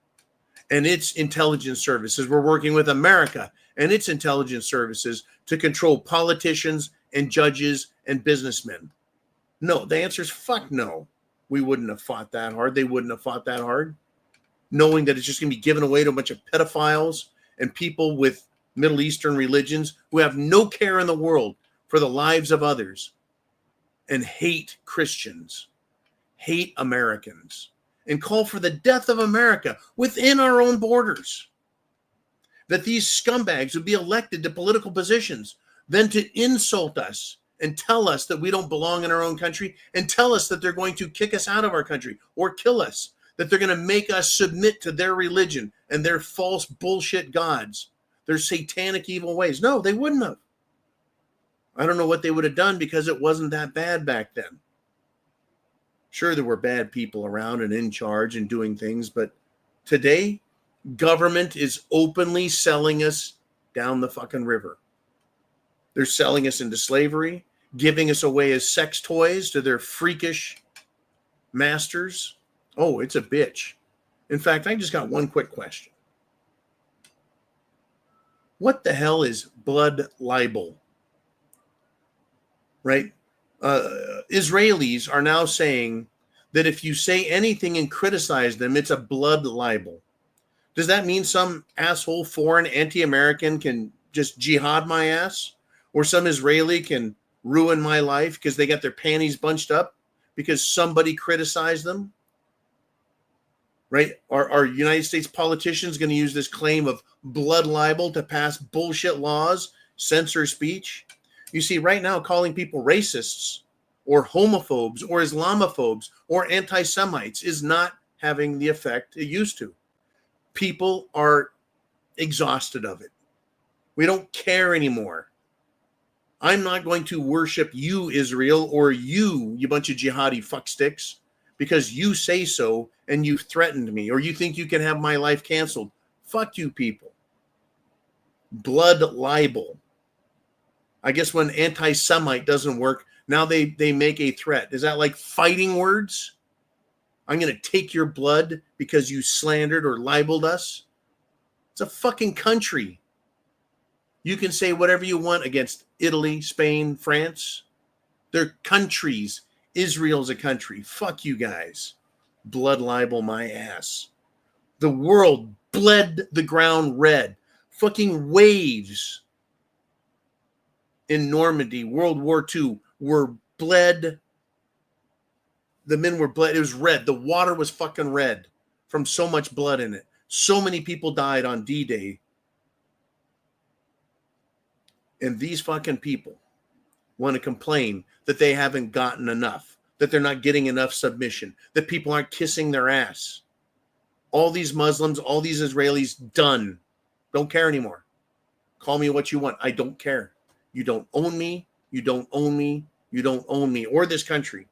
and its intelligence services were working with America and its intelligence services to control politicians and judges and businessmen? No, the answer is fuck no. We wouldn't have fought that hard. They wouldn't have fought that hard, knowing that it's just going to be given away to a bunch of pedophiles and people with Middle Eastern religions who have no care in the world for the lives of others and hate Christians, hate Americans, and call for the death of America within our own borders. That these scumbags would be elected to political positions, then to insult us and tell us that we don't belong in our own country, and tell us that they're going to kick us out of our country or kill us, that they're going to make us submit to their religion and their false bullshit gods, their satanic evil ways. No, they wouldn't have. I don't know what they would have done because it wasn't that bad back then. Sure, there were bad people around and in charge and doing things, but today, government is openly selling us down the fucking river. They're selling us into slavery, giving us away as sex toys to their freakish masters. Oh, it's a bitch. In fact, I just got one quick question. What the hell is blood libel? Right? Israelis are now saying that if you say anything and criticize them, it's a blood libel. Does that mean some asshole foreign anti-American can just jihad my ass? Or some Israeli can ruin my life because they got their panties bunched up because somebody criticized them? Right? Are United States politicians going to use this claim of blood libel to pass bullshit laws, censor speech? You see, right now, calling people racists or homophobes or Islamophobes or anti-Semites is not having the effect it used to. People are exhausted of it. We don't care anymore. I'm not going to worship you, Israel, or you bunch of jihadi fucksticks, because you say so and you threatened me, or you think you can have my life canceled. Fuck you people. Blood libel. I guess when anti-Semite doesn't work, now they make a threat. Is that like fighting words? I'm going to take your blood because you slandered or libeled us? It's a fucking country. You can say whatever you want against Italy, Spain, France. They're countries. Israel's a country. Fuck you guys. Blood libel my ass. The world bled the ground red. Fucking waves in Normandy, World War II, were bled. The men were bled. It was red. The water was fucking red from so much blood in it. So many people died on D-Day. And these fucking people want to complain that they haven't gotten enough, that they're not getting enough submission, that people aren't kissing their ass. All these Muslims, all these Israelis, done. Don't care anymore. Call me what you want. I don't care. You don't own me. You don't own me. You don't own me or this country.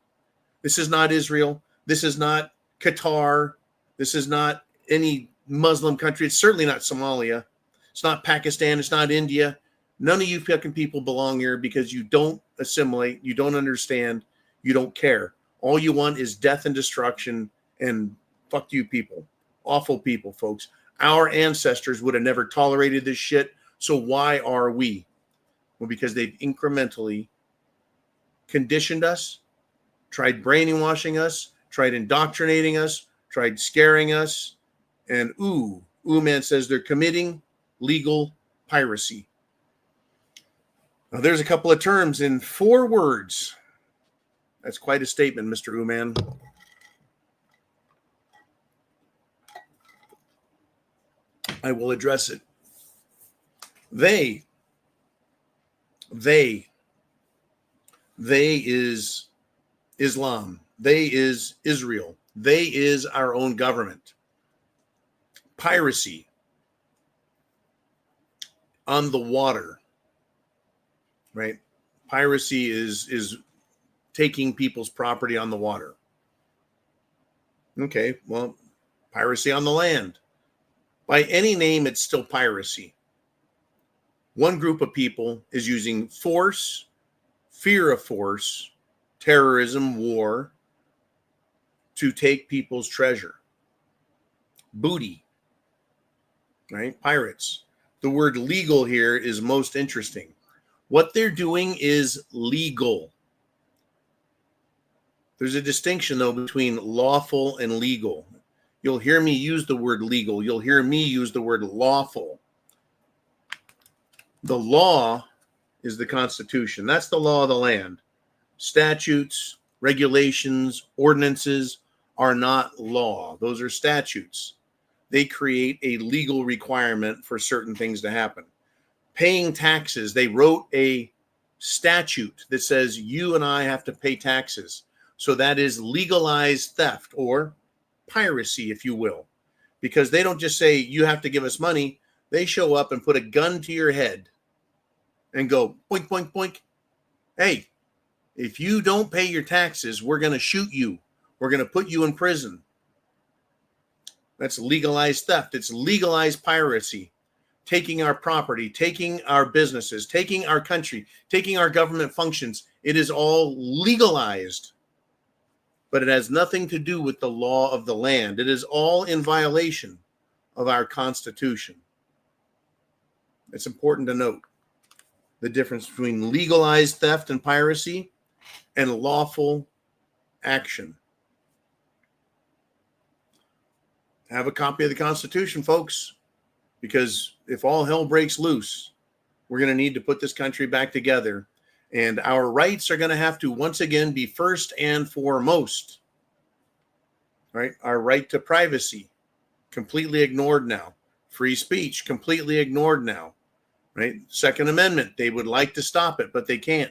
This is not Israel. This is not Qatar. This is not any Muslim country. It's certainly not Somalia. It's not Pakistan. It's not India. None of you fucking people belong here because you don't assimilate. You don't understand. You don't care. All you want is death and destruction, and fuck you people. Awful people, folks. Our ancestors would have never tolerated this shit. So why are we? Well, because they've incrementally conditioned us, tried brainwashing us, tried indoctrinating us, tried scaring us. And man says they're committing legal piracy. Now, there's a couple of terms in 4 words. That's quite a statement, Mr. Uman. I will address it. They is Islam. They is Israel. They is our own government. Piracy on the water, right? Piracy is taking people's property on the water. Okay, well, piracy on the land. By any name, it's still piracy. One group of people is using force, fear of force, terrorism, war, to take people's treasure. Booty, right? Pirates. The word legal here is most interesting. What they're doing is legal. There's a distinction, though, between lawful and legal. You'll hear me use the word legal. You'll hear me use the word lawful. The law is the Constitution. That's the law of the land. Statutes, regulations, ordinances are not law. Those are statutes. They create a legal requirement for certain things to happen. Paying taxes, they wrote a statute that says you and I have to pay taxes. So that is legalized theft or piracy, if you will, because they don't just say you have to give us money. They show up and put a gun to your head and go, boink, boink, boink. Hey, if you don't pay your taxes, we're going to shoot you. We're going to put you in prison. That's legalized theft. It's legalized piracy, taking our property, taking our businesses, taking our country, taking our government functions. It is all legalized, but it has nothing to do with the law of the land. It is all in violation of our Constitution. It's important to note the difference between legalized theft and piracy and lawful action. Have a copy of the Constitution, folks, because if all hell breaks loose, we're going to need to put this country back together, and our rights are going to have to once again be first and foremost. Right? Our right to privacy, completely ignored now. Free speech, completely ignored now. Right? Second Amendment, they would like to stop it, but they can't.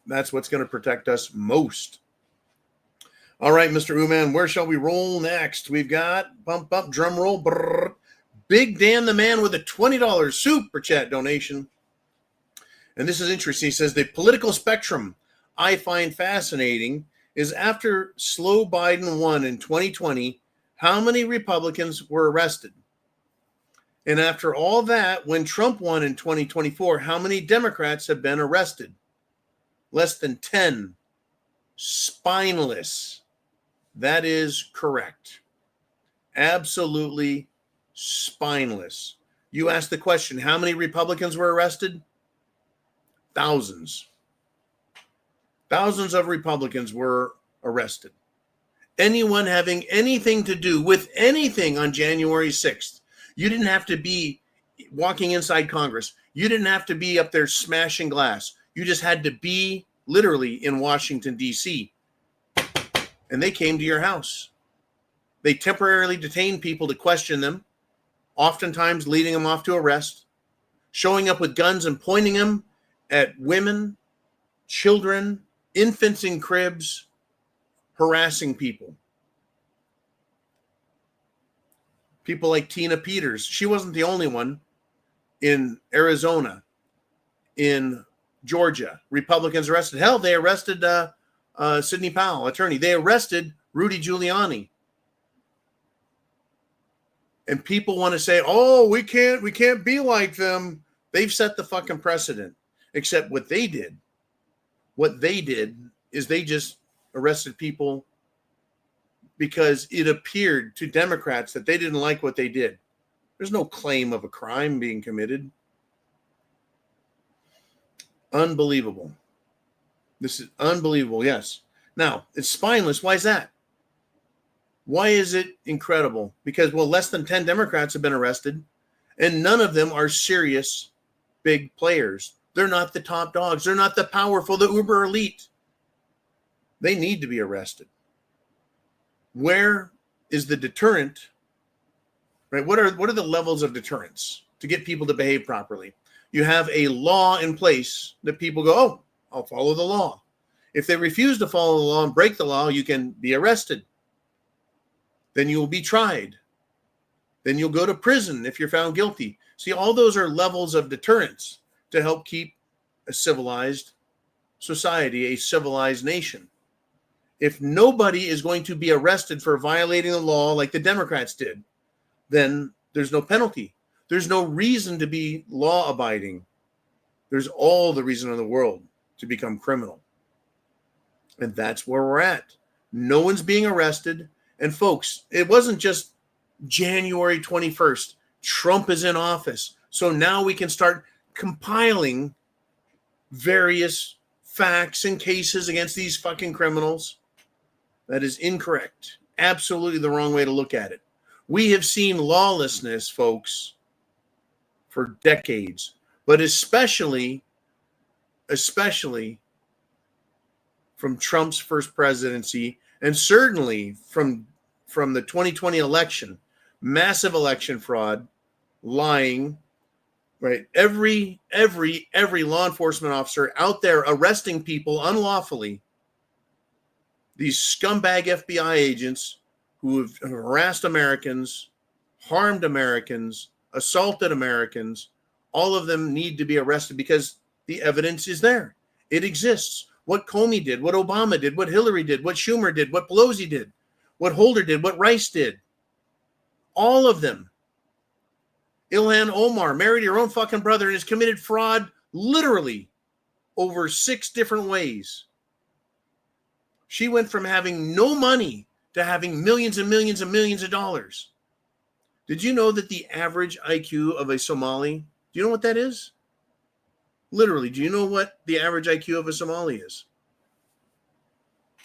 That's what's going to protect us most. All right, Mr. Uman, where shall we roll next? We've got, bump up, drum roll, brrr, Big Dan the Man with a $20 super chat donation. And this is interesting. He says, the political spectrum I find fascinating is after slow Biden won in 2020, how many Republicans were arrested? And after all that, when Trump won in 2024, how many Democrats have been arrested? Less than 10. Spineless. That is correct. Absolutely spineless. You asked the question, how many Republicans were arrested? Thousands. Thousands of Republicans were arrested. Anyone having anything to do with anything on January 6th. You didn't have to be walking inside Congress. You didn't have to be up there smashing glass. You just had to be literally in Washington, D.C. And they came to your house. They temporarily detained people to question them, oftentimes leading them off to arrest, showing up with guns and pointing them at women, children, infants in cribs, harassing people. People like Tina Peters. She wasn't the only one. In Arizona, in Georgia, Republicans arrested. Hell, they arrested Sidney Powell, attorney. They arrested Rudy Giuliani. And people want to say, oh, we can't be like them. They've set the fucking precedent. Except what they did is they just arrested people because it appeared to Democrats that they didn't like what they did. There's no claim of a crime being committed. Unbelievable. This is unbelievable, yes. Now, it's spineless. Why is that? Why is it incredible? Because, well, less than 10 Democrats have been arrested, and none of them are serious big players. They're not the top dogs. They're not the powerful, the uber elite. They need to be arrested. Where is the deterrent? Right? What are the levels of deterrence to get people to behave properly? You have a law in place that people go, oh, I'll follow the law. If they refuse to follow the law and break the law, you can be arrested. Then you will be tried. Then you'll go to prison if you're found guilty. See, all those are levels of deterrence to help keep a civilized society, a civilized nation. If nobody is going to be arrested for violating the law like the Democrats did, then there's no penalty. There's no reason to be law-abiding. There's all the reason in the world to become criminal. And that's where we're at. No one's being arrested. And folks, it wasn't just January 21st. Trump is in office. So now we can start compiling various facts and cases against these fucking criminals. That is incorrect. Absolutely the wrong way to look at it. We have seen lawlessness, folks, for decades, but especially from Trump's first presidency, and certainly from the 2020 election, massive election fraud, lying, right? Every law enforcement officer out there arresting people unlawfully, these scumbag FBI agents who have harassed Americans, harmed Americans, assaulted Americans, all of them need to be arrested because the evidence is there. It exists. What Comey did, what Obama did, what Hillary did, what Schumer did, what Pelosi did, what Holder did, what Rice did. All of them. Ilhan Omar married her own fucking brother and has committed fraud literally over 6 different ways. She went from having no money to having millions and millions and millions of dollars. Did you know that the average IQ of a Somali, do you know what that is? Literally, do you know what the average IQ of a Somali is?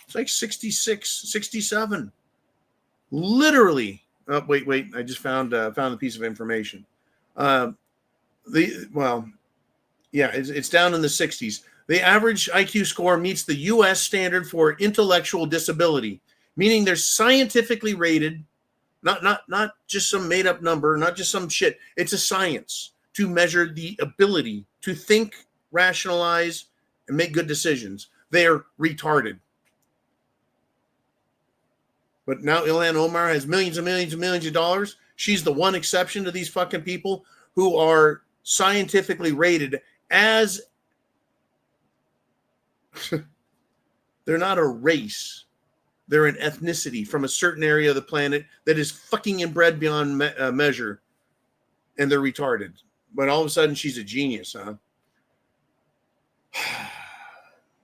It's like 66, 67. Literally. Oh, wait. I just found a piece of information. It's down in the 60s. The average IQ score meets the U.S. standard for intellectual disability, meaning they're scientifically rated, not just some made up number, not just some shit. It's a science to measure the ability to think, rationalize, and make good decisions. They're retarded. But now Ilhan Omar has millions and millions and millions of dollars. She's the one exception to these fucking people who are scientifically rated as they're not a race. They're an ethnicity from a certain area of the planet that is fucking inbred beyond measure. And they're retarded. But all of a sudden, she's a genius, huh?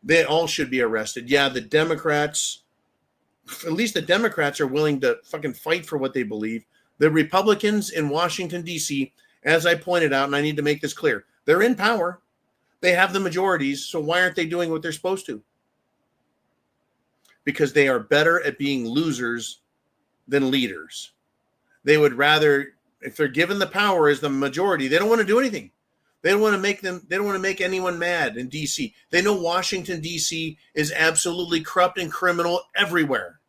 They all should be arrested. Yeah, the Democrats, at least the Democrats are willing to fucking fight for what they believe. The Republicans in Washington, D.C., as I pointed out, and I need to make this clear, they're in power. They have the majorities, so why aren't they doing what they're supposed to? Because they are better at being losers than leaders. They would rather, if they're given the power as the majority, they don't want to do anything. They don't want to make anyone mad in DC. They know Washington, DC is absolutely corrupt and criminal everywhere.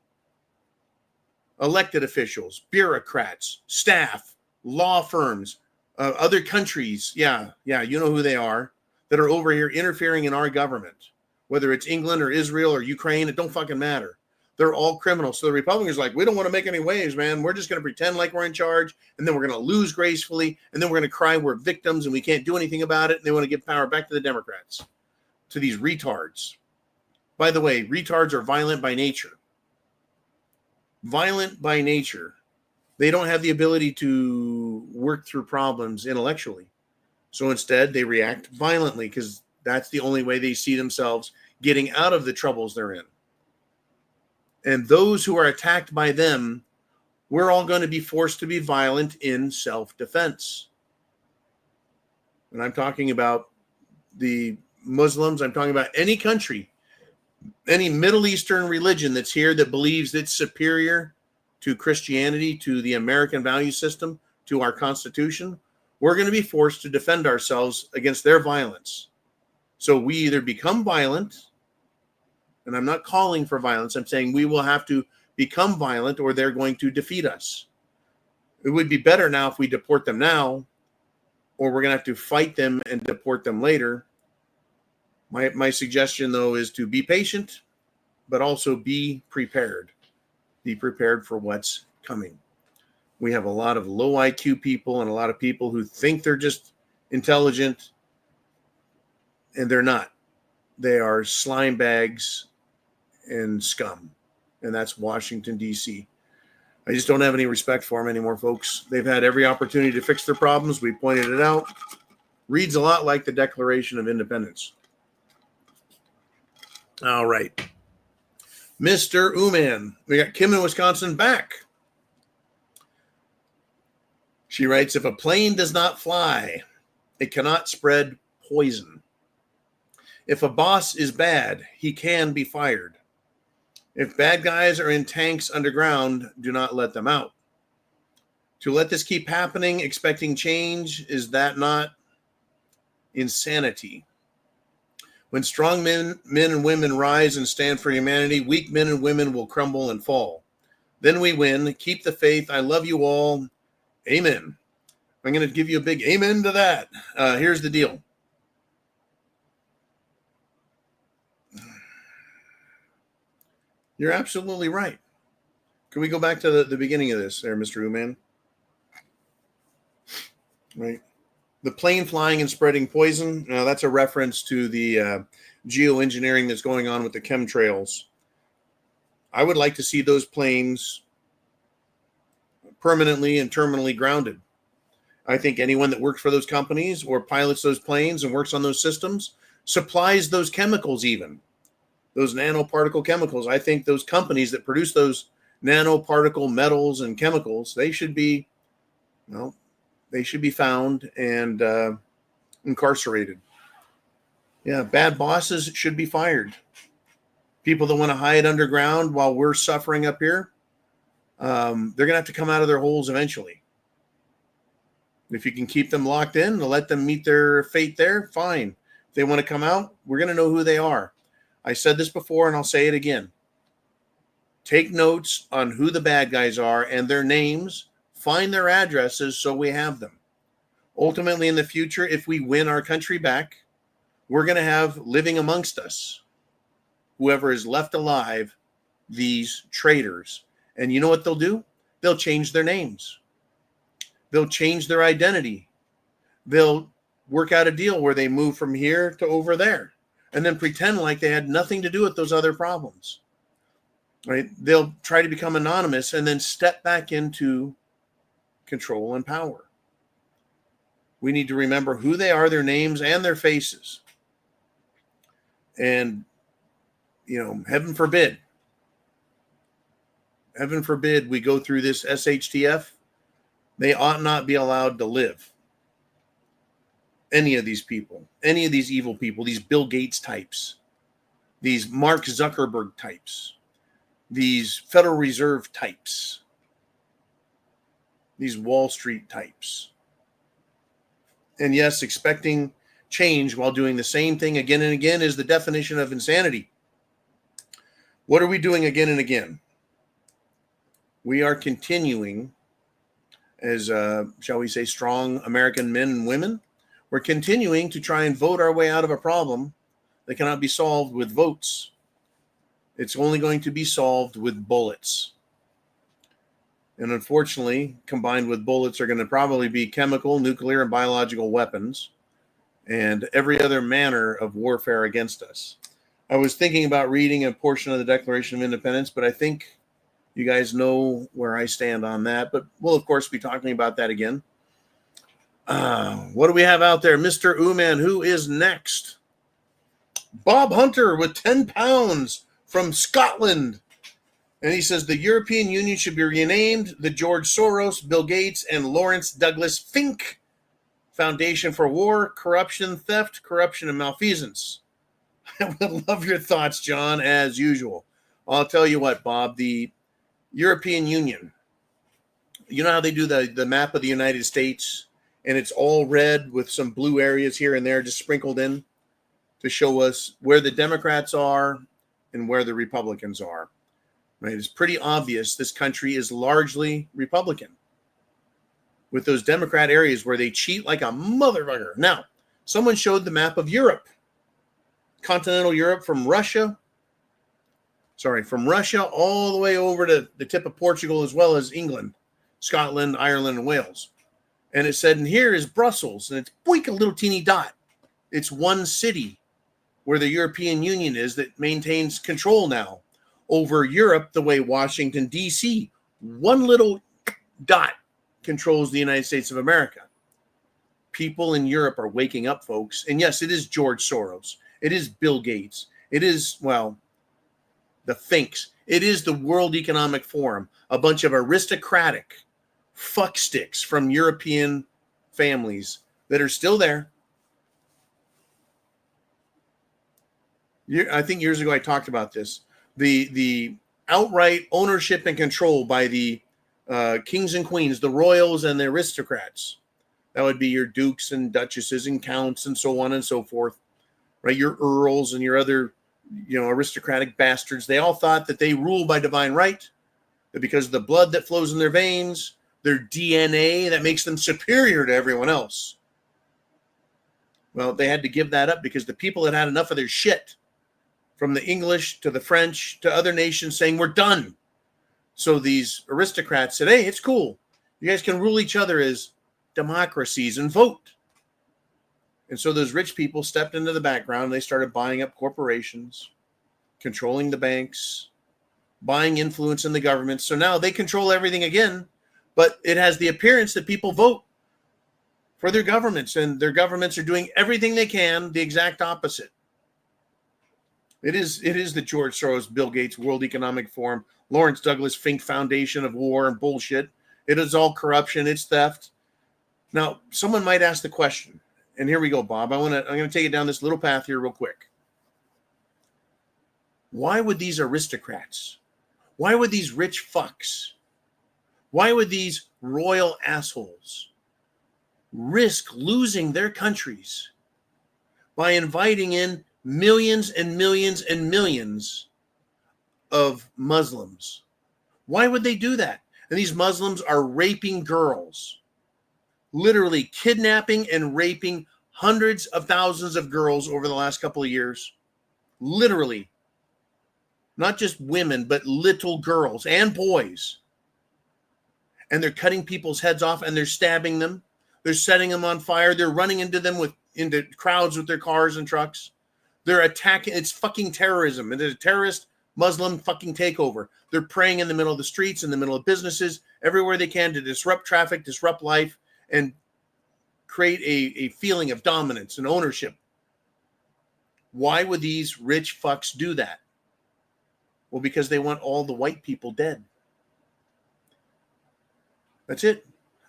Elected officials, bureaucrats, staff, law firms, other countries. Yeah, you know who they are, that are over here interfering in our government. Whether it's England or Israel or Ukraine, it don't fucking matter. They're all criminals. So the Republicans are like, we don't want to make any waves, man. We're just going to pretend like we're in charge, and then we're going to lose gracefully, and then we're going to cry we're victims and we can't do anything about it. And they want to give power back to the Democrats, to these retards. By the way, retards are violent by nature. Violent by nature. They don't have the ability to work through problems intellectually. So instead, they react violently because that's the only way they see themselves getting out of the troubles they're in. And those who are attacked by them, we're all going to be forced to be violent in self-defense. And I'm talking about the Muslims. I'm talking about any country, any Middle Eastern religion that's here that believes it's superior to Christianity, to the American value system, to our Constitution. We're going to be forced to defend ourselves against their violence. So we either become violent, and I'm not calling for violence, I'm saying we will have to become violent or they're going to defeat us. It would be better now if we deport them now, or we're going to have to fight them and deport them later. My suggestion, though, is to be patient, but also be prepared. Be prepared for what's coming. We have a lot of low IQ people and a lot of people who think they're just intelligent, and they're not. They are slime bags and scum, and that's Washington, D.C. I just don't have any respect for them anymore, folks. They've had every opportunity to fix their problems. We pointed it out. Reads a lot like the Declaration of Independence. All right. Mr. Uman. We got Kim in Wisconsin back. She writes, if a plane does not fly, it cannot spread poison. If a boss is bad, he can be fired. If bad guys are in tanks underground, do not let them out. To let this keep happening, expecting change, is that not insanity? When strong men and women rise and stand for humanity, weak men and women will crumble and fall. Then we win. Keep the faith. I love you all. Amen. I'm going to give you a big amen to that. Here's the deal. You're absolutely right. Can we go back to the beginning of this there, Mr. Uman? Right. The plane flying and spreading poison. Now, that's a reference to the geoengineering that's going on with the chemtrails. I would like to see those planes permanently and terminally grounded. I think anyone that works for those companies or pilots those planes and works on those systems supplies those chemicals, even those nanoparticle chemicals. I think those companies that produce those nanoparticle metals and chemicals, they should be, they should be found and incarcerated. Yeah, bad bosses should be fired. People that want to hide underground while we're suffering up here, they're going to have to come out of their holes eventually. If you can keep them locked in and let them meet their fate there, fine. If they want to come out, we're going to know who they are. I said this before and I'll say it again. Take notes on who the bad guys are and their names. Find their addresses so we have them. Ultimately, in the future, if we win our country back, we're going to have living amongst us, whoever is left alive, these traitors. And you know what they'll do? They'll change their names. They'll change their identity. They'll work out a deal where they move from here to over there and then pretend like they had nothing to do with those other problems. Right? They'll try to become anonymous and then step back into control and power. We need to remember who they are, their names, and their faces. And, heaven forbid we go through this SHTF. They ought not be allowed to live. Any of these people, any of these evil people, these Bill Gates types, these Mark Zuckerberg types, these Federal Reserve types, these Wall Street types. And yes, expecting change while doing the same thing again and again is the definition of insanity. What are we doing again and again? We are continuing as, shall we say, strong American men and women. We're continuing to try and vote our way out of a problem that cannot be solved with votes. It's only going to be solved with bullets. And unfortunately, combined with bullets are going to probably be chemical, nuclear, and biological weapons and every other manner of warfare against us. I was thinking about reading a portion of the Declaration of Independence, but I think you guys know where I stand on that. But we'll, of course, be talking about that again. What do we have out there? Mr. Uman, who is next? Bob Hunter with 10 pounds from Scotland. And he says the European Union should be renamed the George Soros, Bill Gates, and Lawrence Douglas Fink Foundation for War, Corruption, Theft, Corruption, and Malfeasance. I would love your thoughts, John, as usual. I'll tell you what, Bob, the European Union, you know how they do the map of the United States, and it's all red with some blue areas here and there just sprinkled in to show us where the Democrats are and where the Republicans are. Right? It's pretty obvious this country is largely Republican, with those Democrat areas where they cheat like a motherfucker. Now, someone showed the map of Europe, continental Europe from Russia all the way over to the tip of Portugal, as well as England, Scotland, Ireland, and Wales. And it said, and here is Brussels, and it's boink, a little teeny dot. It's one city where the European Union is that maintains control now over Europe, the way Washington, D.C., one little dot controls the United States of America. People in Europe are waking up, folks. And yes, it is George Soros. It is Bill Gates. It is, the Finks. It is the World Economic Forum, a bunch of aristocratic fucksticks from European families that are still there. I think years ago I talked about this. The outright ownership and control by the kings and queens, the royals and the aristocrats. That would be your dukes and duchesses and counts and so on and so forth, right? Your earls and your other, aristocratic bastards. They all thought that they rule by divine right, that because of the blood that flows in their veins, their DNA that makes them superior to everyone else. Well, they had to give that up because the people had had enough of their shit, from the English to the French to other nations, saying, we're done. So these aristocrats said, hey, it's cool. You guys can rule each other as democracies and vote. And so those rich people stepped into the background. They started buying up corporations, controlling the banks, buying influence in the government. So now they control everything again, but it has the appearance that people vote for their governments, and their governments are doing everything they can, the exact opposite. It is the George Soros, Bill Gates, World Economic Forum, Lawrence Douglas Fink Foundation of war and bullshit. It is all corruption. It's theft. Now, someone might ask the question, and here we go, Bob. I'm going to take it down this little path here real quick. Why would these aristocrats, why would these rich fucks, why would these royal assholes risk losing their countries by inviting in millions and millions and millions of Muslims? Why would they do that? And these Muslims are raping girls, literally kidnapping and raping hundreds of thousands of girls over the last couple of years. Literally. Not just women, but little girls and boys. And they're cutting people's heads off and they're stabbing them. They're setting them on fire. They're running into crowds with their cars and trucks. They're attacking. It's fucking terrorism. It is a terrorist Muslim fucking takeover. They're praying in the middle of the streets, in the middle of businesses, everywhere they can to disrupt traffic, disrupt life, and create a feeling of dominance and ownership. Why would these rich fucks do that? Well, because they want all the white people dead. That's it.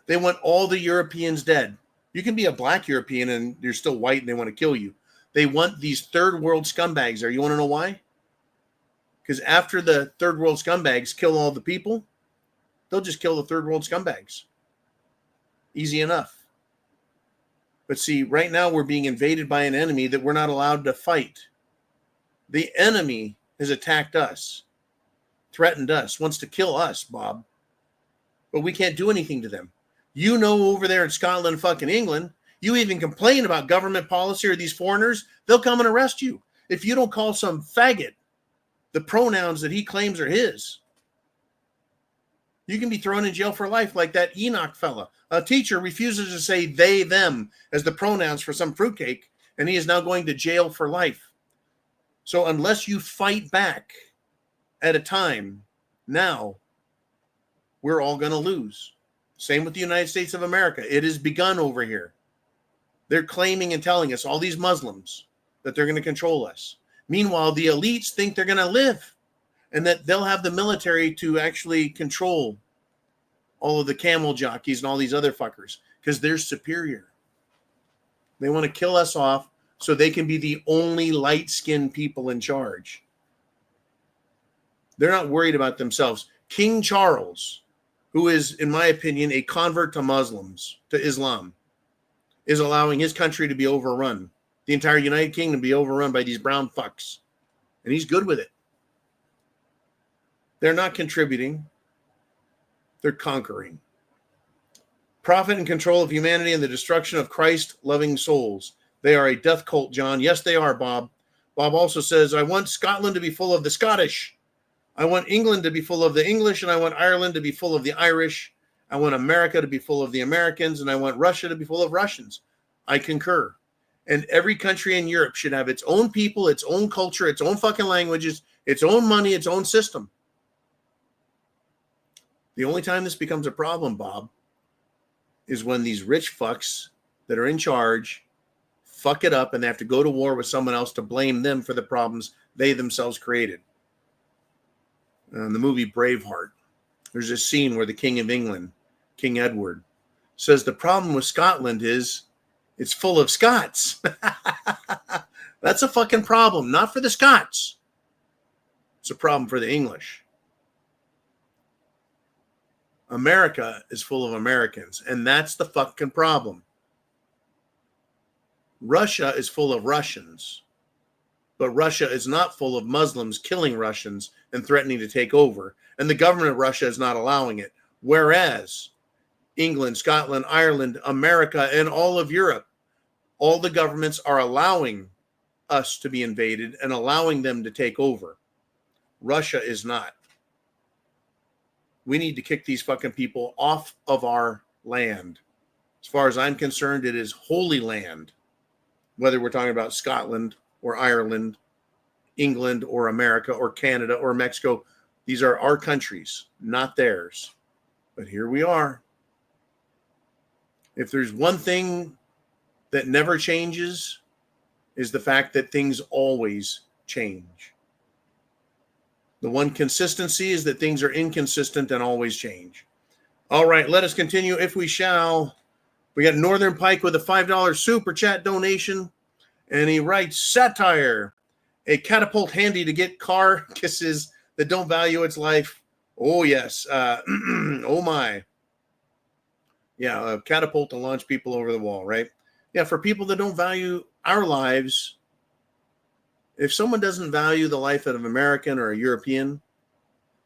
They want all the Europeans dead. You can be a black European and you're still white and they want to kill you. They want these third world scumbags there. You want to know why? Because after the third world scumbags kill all the people, they'll just kill the third world scumbags. Easy enough. But see, right now we're being invaded by an enemy that we're not allowed to fight. The enemy has attacked us, threatened us, wants to kill us, Bob. But we can't do anything to them. You know, over there in Scotland, fucking England, you even complain about government policy or these foreigners, they'll come and arrest you. If you don't call some faggot the pronouns that he claims are his, you can be thrown in jail for life, like that Enoch fella. A teacher refuses to say they, them as the pronouns for some fruitcake, and he is now going to jail for life. So unless you fight back at a time now, we're all going to lose. Same with the United States of America. It has begun over here. They're claiming and telling us, all these Muslims, that they're going to control us. Meanwhile, the elites think they're going to live and that they'll have the military to actually control all of the camel jockeys and all these other fuckers because they're superior. They want to kill us off so they can be the only light-skinned people in charge. They're not worried about themselves. King Charles, who is, in my opinion, a convert to Muslims, to Islam, is allowing his country to be overrun. The entire United Kingdom to be overrun by these brown fucks. And he's good with it. They're not contributing. They're conquering. Profit and control of humanity and the destruction of Christ-loving souls. They are a death cult, John. Yes, they are, Bob. Bob also says, I want Scotland to be full of the Scottish. I want England to be full of the English, and I want Ireland to be full of the Irish. I want America to be full of the Americans, and I want Russia to be full of Russians. I concur. And every country in Europe should have its own people, its own culture, its own fucking languages, its own money, its own system. The only time this becomes a problem, Bob, is when these rich fucks that are in charge fuck it up and they have to go to war with someone else to blame them for the problems they themselves created. In the movie Braveheart, there's a scene where the King of England, King Edward, says the problem with Scotland is it's full of Scots. That's a fucking problem, not for the Scots. It's a problem for the English. America is full of Americans, and that's the fucking problem. Russia is full of Russians, but Russia is not full of Muslims killing Russians and threatening to take over, and the government of Russia is not allowing it. Whereas England, Scotland, Ireland, America, and all of Europe. All the governments are allowing us to be invaded and allowing them to take over. Russia is not. We need to kick these fucking people off of our land. As far as I'm concerned, it is holy land. Whether we're talking about Scotland or Ireland, England or America or Canada or Mexico, these are our countries, not theirs. But here we are. If there's one thing that never changes, is the fact that things always change. The one consistency is that things are inconsistent and always change. All right, let us continue if we shall. We got Northern Pike with a $5 super chat donation, and he writes, satire, a catapult handy to get car kisses that don't value its life. Oh, yes. Oh, my. Yeah, a catapult to launch people over the wall, right? Yeah, for people that don't value our lives, if someone doesn't value the life of an American or a European,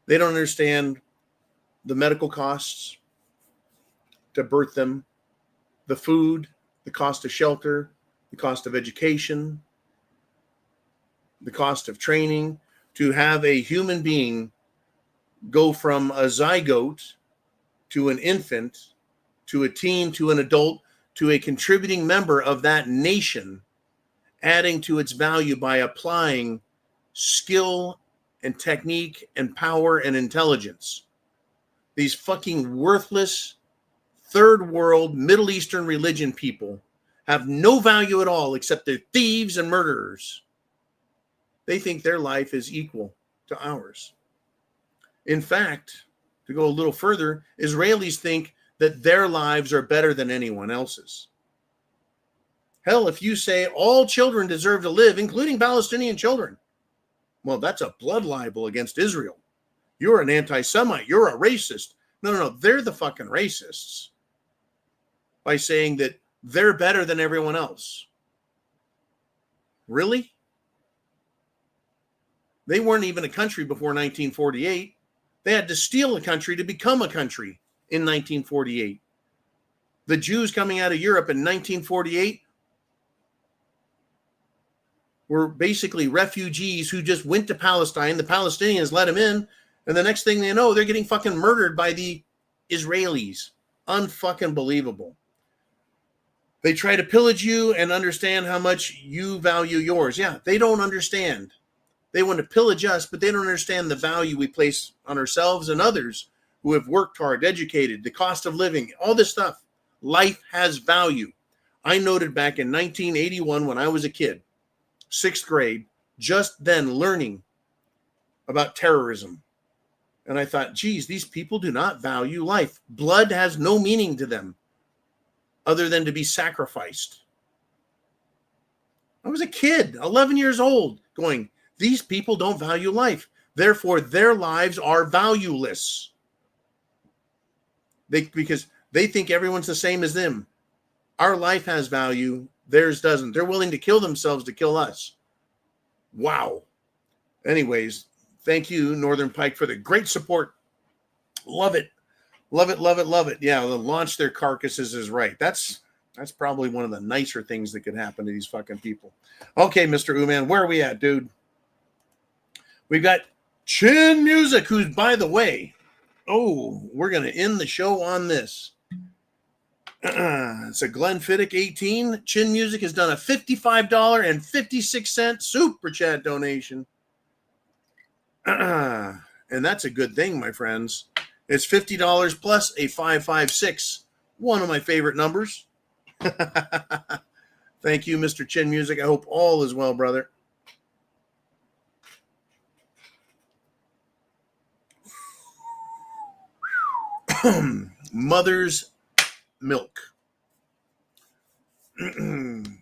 they don't understand the medical costs to birth them, the food, the cost of shelter, the cost of education, the cost of training, to have a human being go from a zygote to an infant, to a teen, to an adult, to a contributing member of that nation, adding to its value by applying skill and technique and power and intelligence. These fucking worthless third world Middle Eastern religion people have no value at all except they're thieves and murderers. They think their life is equal to ours. In fact, to go a little further, Israelis think that their lives are better than anyone else's. Hell, if you say all children deserve to live, including Palestinian children, well, that's a blood libel against Israel. You're an anti-Semite. You're a racist. No. They're the fucking racists by saying that they're better than everyone else. Really? They weren't even a country before 1948. They had to steal a country to become a country in 1948. The Jews coming out of Europe in 1948 were basically refugees who just went to Palestine. The Palestinians let them in, and the next thing they know, they're getting fucking murdered by the Israelis. Unfucking believable. They try to pillage you and understand how much you value yours. Yeah, they don't understand. They want to pillage us, but they don't understand the value we place on ourselves and others who have worked hard, educated, the cost of living, all this stuff. Life has value. I noted back in 1981 when I was a kid, 6th grade, just then learning about terrorism. And I thought, geez, these people do not value life. Blood has no meaning to them other than to be sacrificed. I was a kid, 11 years old, going, these people don't value life. Therefore, their lives are valueless. Because they think everyone's the same as them. Our life has value. Theirs doesn't. They're willing to kill themselves to kill us. Wow. Anyways, thank you, Northern Pike, for the great support. Love it. Love it, love it, love it. Yeah, they'll launch their carcasses is right. That's probably one of the nicer things that could happen to these fucking people. Okay, Mr. Uman, where are we at, dude? We've got Chin Music, who's, by the way, we're going to end the show on this. It's a Glenfiddich 18. Chin Music has done a $55.56 super chat donation. And that's a good thing, my friends. It's $50 plus a 556, one of my favorite numbers. Thank you, Mr. Chin Music. I hope all is well, brother. Mother's milk. Chin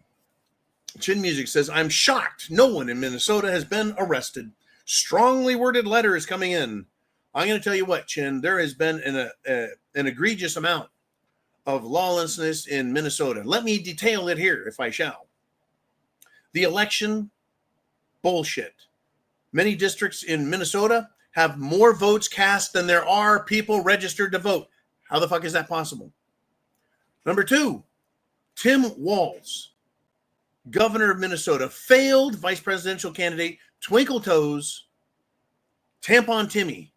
Music says, I'm shocked no one in Minnesota has been arrested. Strongly worded letter is coming in. I'm going to tell you what, Chin, there has been an egregious amount of lawlessness in Minnesota. Let me detail it here, if I shall. The election, bullshit. Many districts in Minnesota have more votes cast than there are people registered to vote. How the fuck is that possible? Number 2, Tim Walz, governor of Minnesota, failed vice presidential candidate, Twinkle Toes, Tampon Timmy,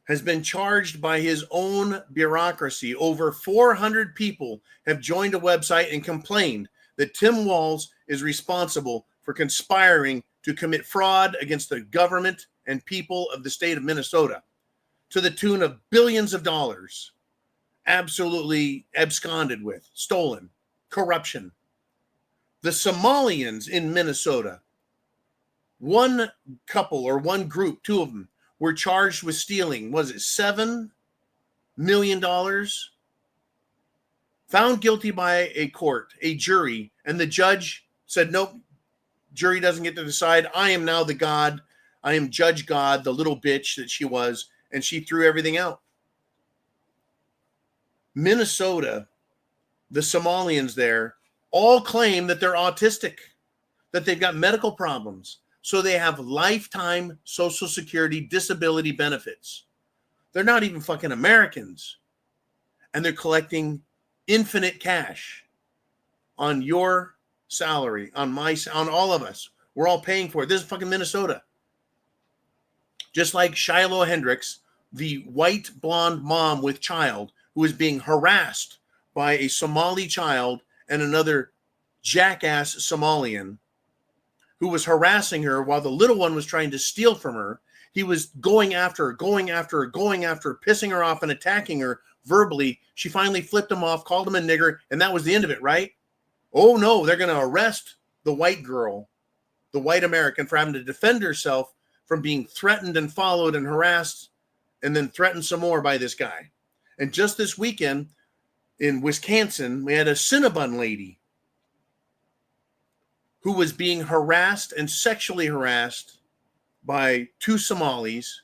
has been charged by his own bureaucracy. Over 400 people have joined a website and complained that Tim Walz is responsible for conspiring to commit fraud against the government and people of the state of Minnesota to the tune of billions of dollars, absolutely absconded with, stolen, corruption. The Somalians in Minnesota, one couple or one group, 2 of them, were charged with stealing, was it $7 million? Found guilty by a court, a jury, and the judge said, nope, jury doesn't get to decide. I am now the God. I am Judge God, the little bitch that she was, and she threw everything out. Minnesota, the Somalians there, all claim that they're autistic, that they've got medical problems. So they have lifetime Social Security disability benefits. They're not even fucking Americans. And they're collecting infinite cash on your salary, on all of us. We're all paying for it. This is fucking Minnesota. Just like Shiloh Hendricks, the white blonde mom with child who is being harassed by a Somali child and another jackass Somalian who was harassing her while the little one was trying to steal from her. He was going after her, pissing her off and attacking her verbally. She finally flipped him off, called him a nigger, and that was the end of it, right? Oh no, they're going to arrest the white girl, the white American, for having to defend herself from being threatened and followed and harassed and then threatened some more by this guy. And just this weekend in Wisconsin, we had a Cinnabon lady who was being harassed and sexually harassed by 2 Somalis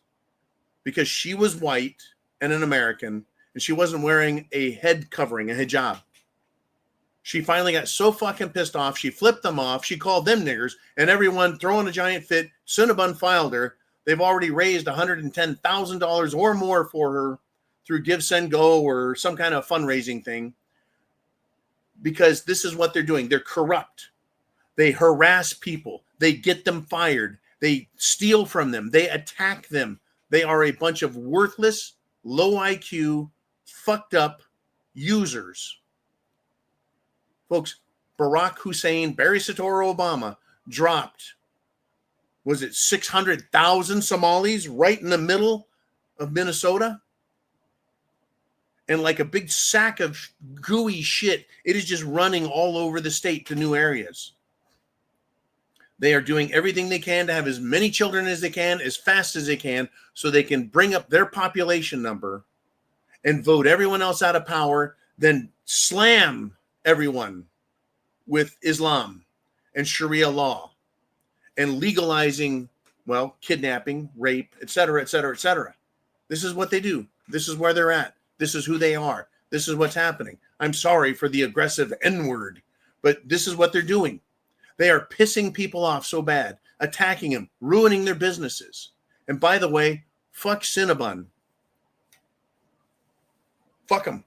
because she was white and an American, and she wasn't wearing a head covering, a hijab. She finally got so fucking pissed off, she flipped them off, she called them niggers, and everyone throwing a giant fit. Cinnabon filed her. They've already raised $110,000 or more for her through Give, Send, Go or some kind of fundraising thing, because this is what they're doing. They're corrupt. They harass people. They get them fired. They steal from them. They attack them. They are a bunch of worthless, low IQ, fucked up users. Folks, Barack Hussein, Barry Soetoro Obama dropped, was it 600,000 Somalis right in the middle of Minnesota? And like a big sack of gooey shit, it is just running all over the state to new areas. They are doing everything they can to have as many children as they can, as fast as they can, so they can bring up their population number and vote everyone else out of power, then slam everyone with Islam and Sharia law and legalizing, well, kidnapping, rape, etc., etc., etc. This is what they do. This is where they're at. This is who they are. This is what's happening. I'm sorry for the aggressive N-word, but this is what they're doing. They are pissing people off so bad, attacking them, ruining their businesses. And by the way, fuck Cinnabon. Fuck them.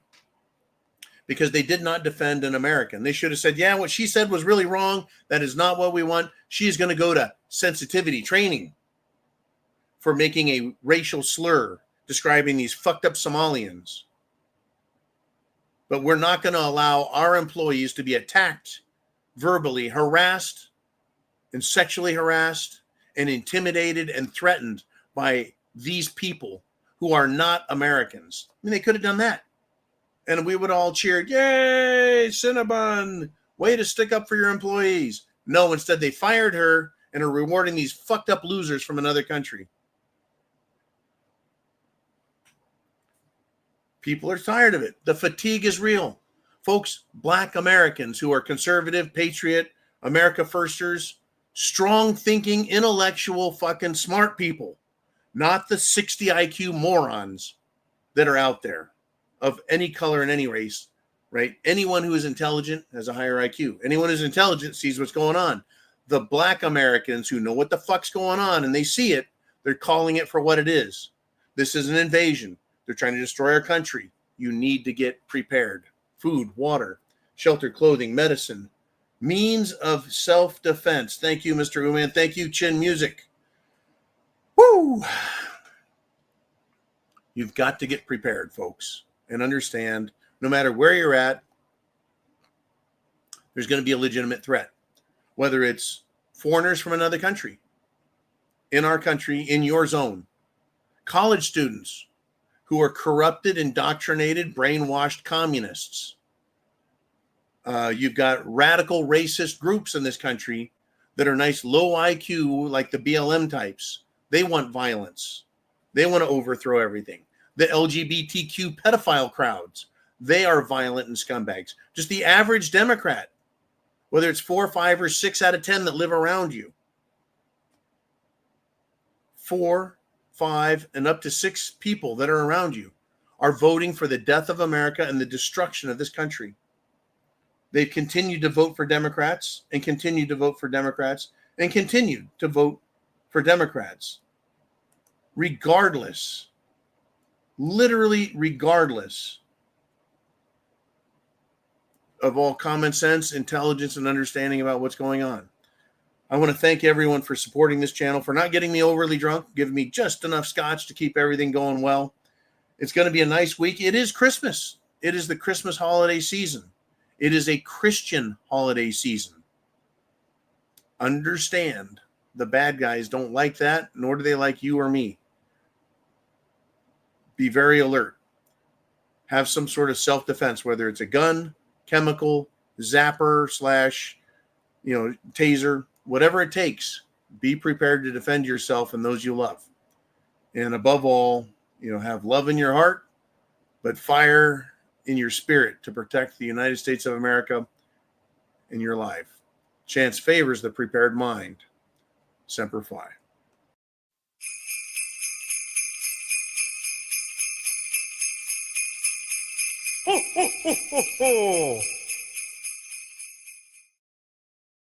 Because they did not defend an American. They should have said, yeah, what she said was really wrong. That is not what we want. She is going to go to sensitivity training for making a racial slur describing these fucked up Somalians. But we're not going to allow our employees to be attacked, verbally harassed and sexually harassed and intimidated and threatened by these people who are not Americans. I mean, they could have done that. And we would all cheer, yay, Cinnabon, way to stick up for your employees. No, instead they fired her and are rewarding these fucked up losers from another country. People are tired of it. The fatigue is real. Folks, Black Americans who are conservative, patriot, America firsters, strong thinking, intellectual, fucking smart people, not the 60 IQ morons that are out there of any color and any race, right? Anyone who is intelligent has a higher IQ. Anyone who's intelligent sees what's going on. The Black Americans who know what the fuck's going on and they see it, they're calling it for what it is. This is an invasion. They're trying to destroy our country. You need to get prepared. Food, water, shelter, clothing, medicine, means of self-defense. Thank you, Mr. Uman. Thank you, Chin Music. Woo! You've got to get prepared, folks, and understand no matter where you're at, there's going to be a legitimate threat, whether it's foreigners from another country, in our country, in your zone, college students who are corrupted, indoctrinated, brainwashed communists. You've got radical racist groups in this country that are nice low IQ, like the BLM types. They want violence. They want to overthrow everything. The LGBTQ pedophile crowds, they are violent and scumbags. Just the average Democrat, whether it's 4, 5, or 6 out of 10 that live around you. 4, 5, and up to 6 people that are around you are voting for the death of America and the destruction of this country. They've continued to vote for Democrats and continued to vote for Democrats and continued to vote for Democrats. Regardless, literally regardless of all common sense, intelligence, and understanding about what's going on. I want to thank everyone for supporting this channel, for not getting me overly drunk, giving me just enough scotch to keep everything going well. It's going to be a nice week. It is Christmas. It is the Christmas holiday season. It is a Christian holiday season. Understand, the bad guys don't like that, nor do they like you or me. Be very alert. Have some sort of self-defense, whether it's a gun, chemical, zapper / taser, whatever it takes. Be prepared to defend yourself and those you love. And above all, have love in your heart, but fire in your spirit to protect the United States of America and your life. Chance favors the prepared mind. Semper Fi. Ho, ho, ho, ho, ho.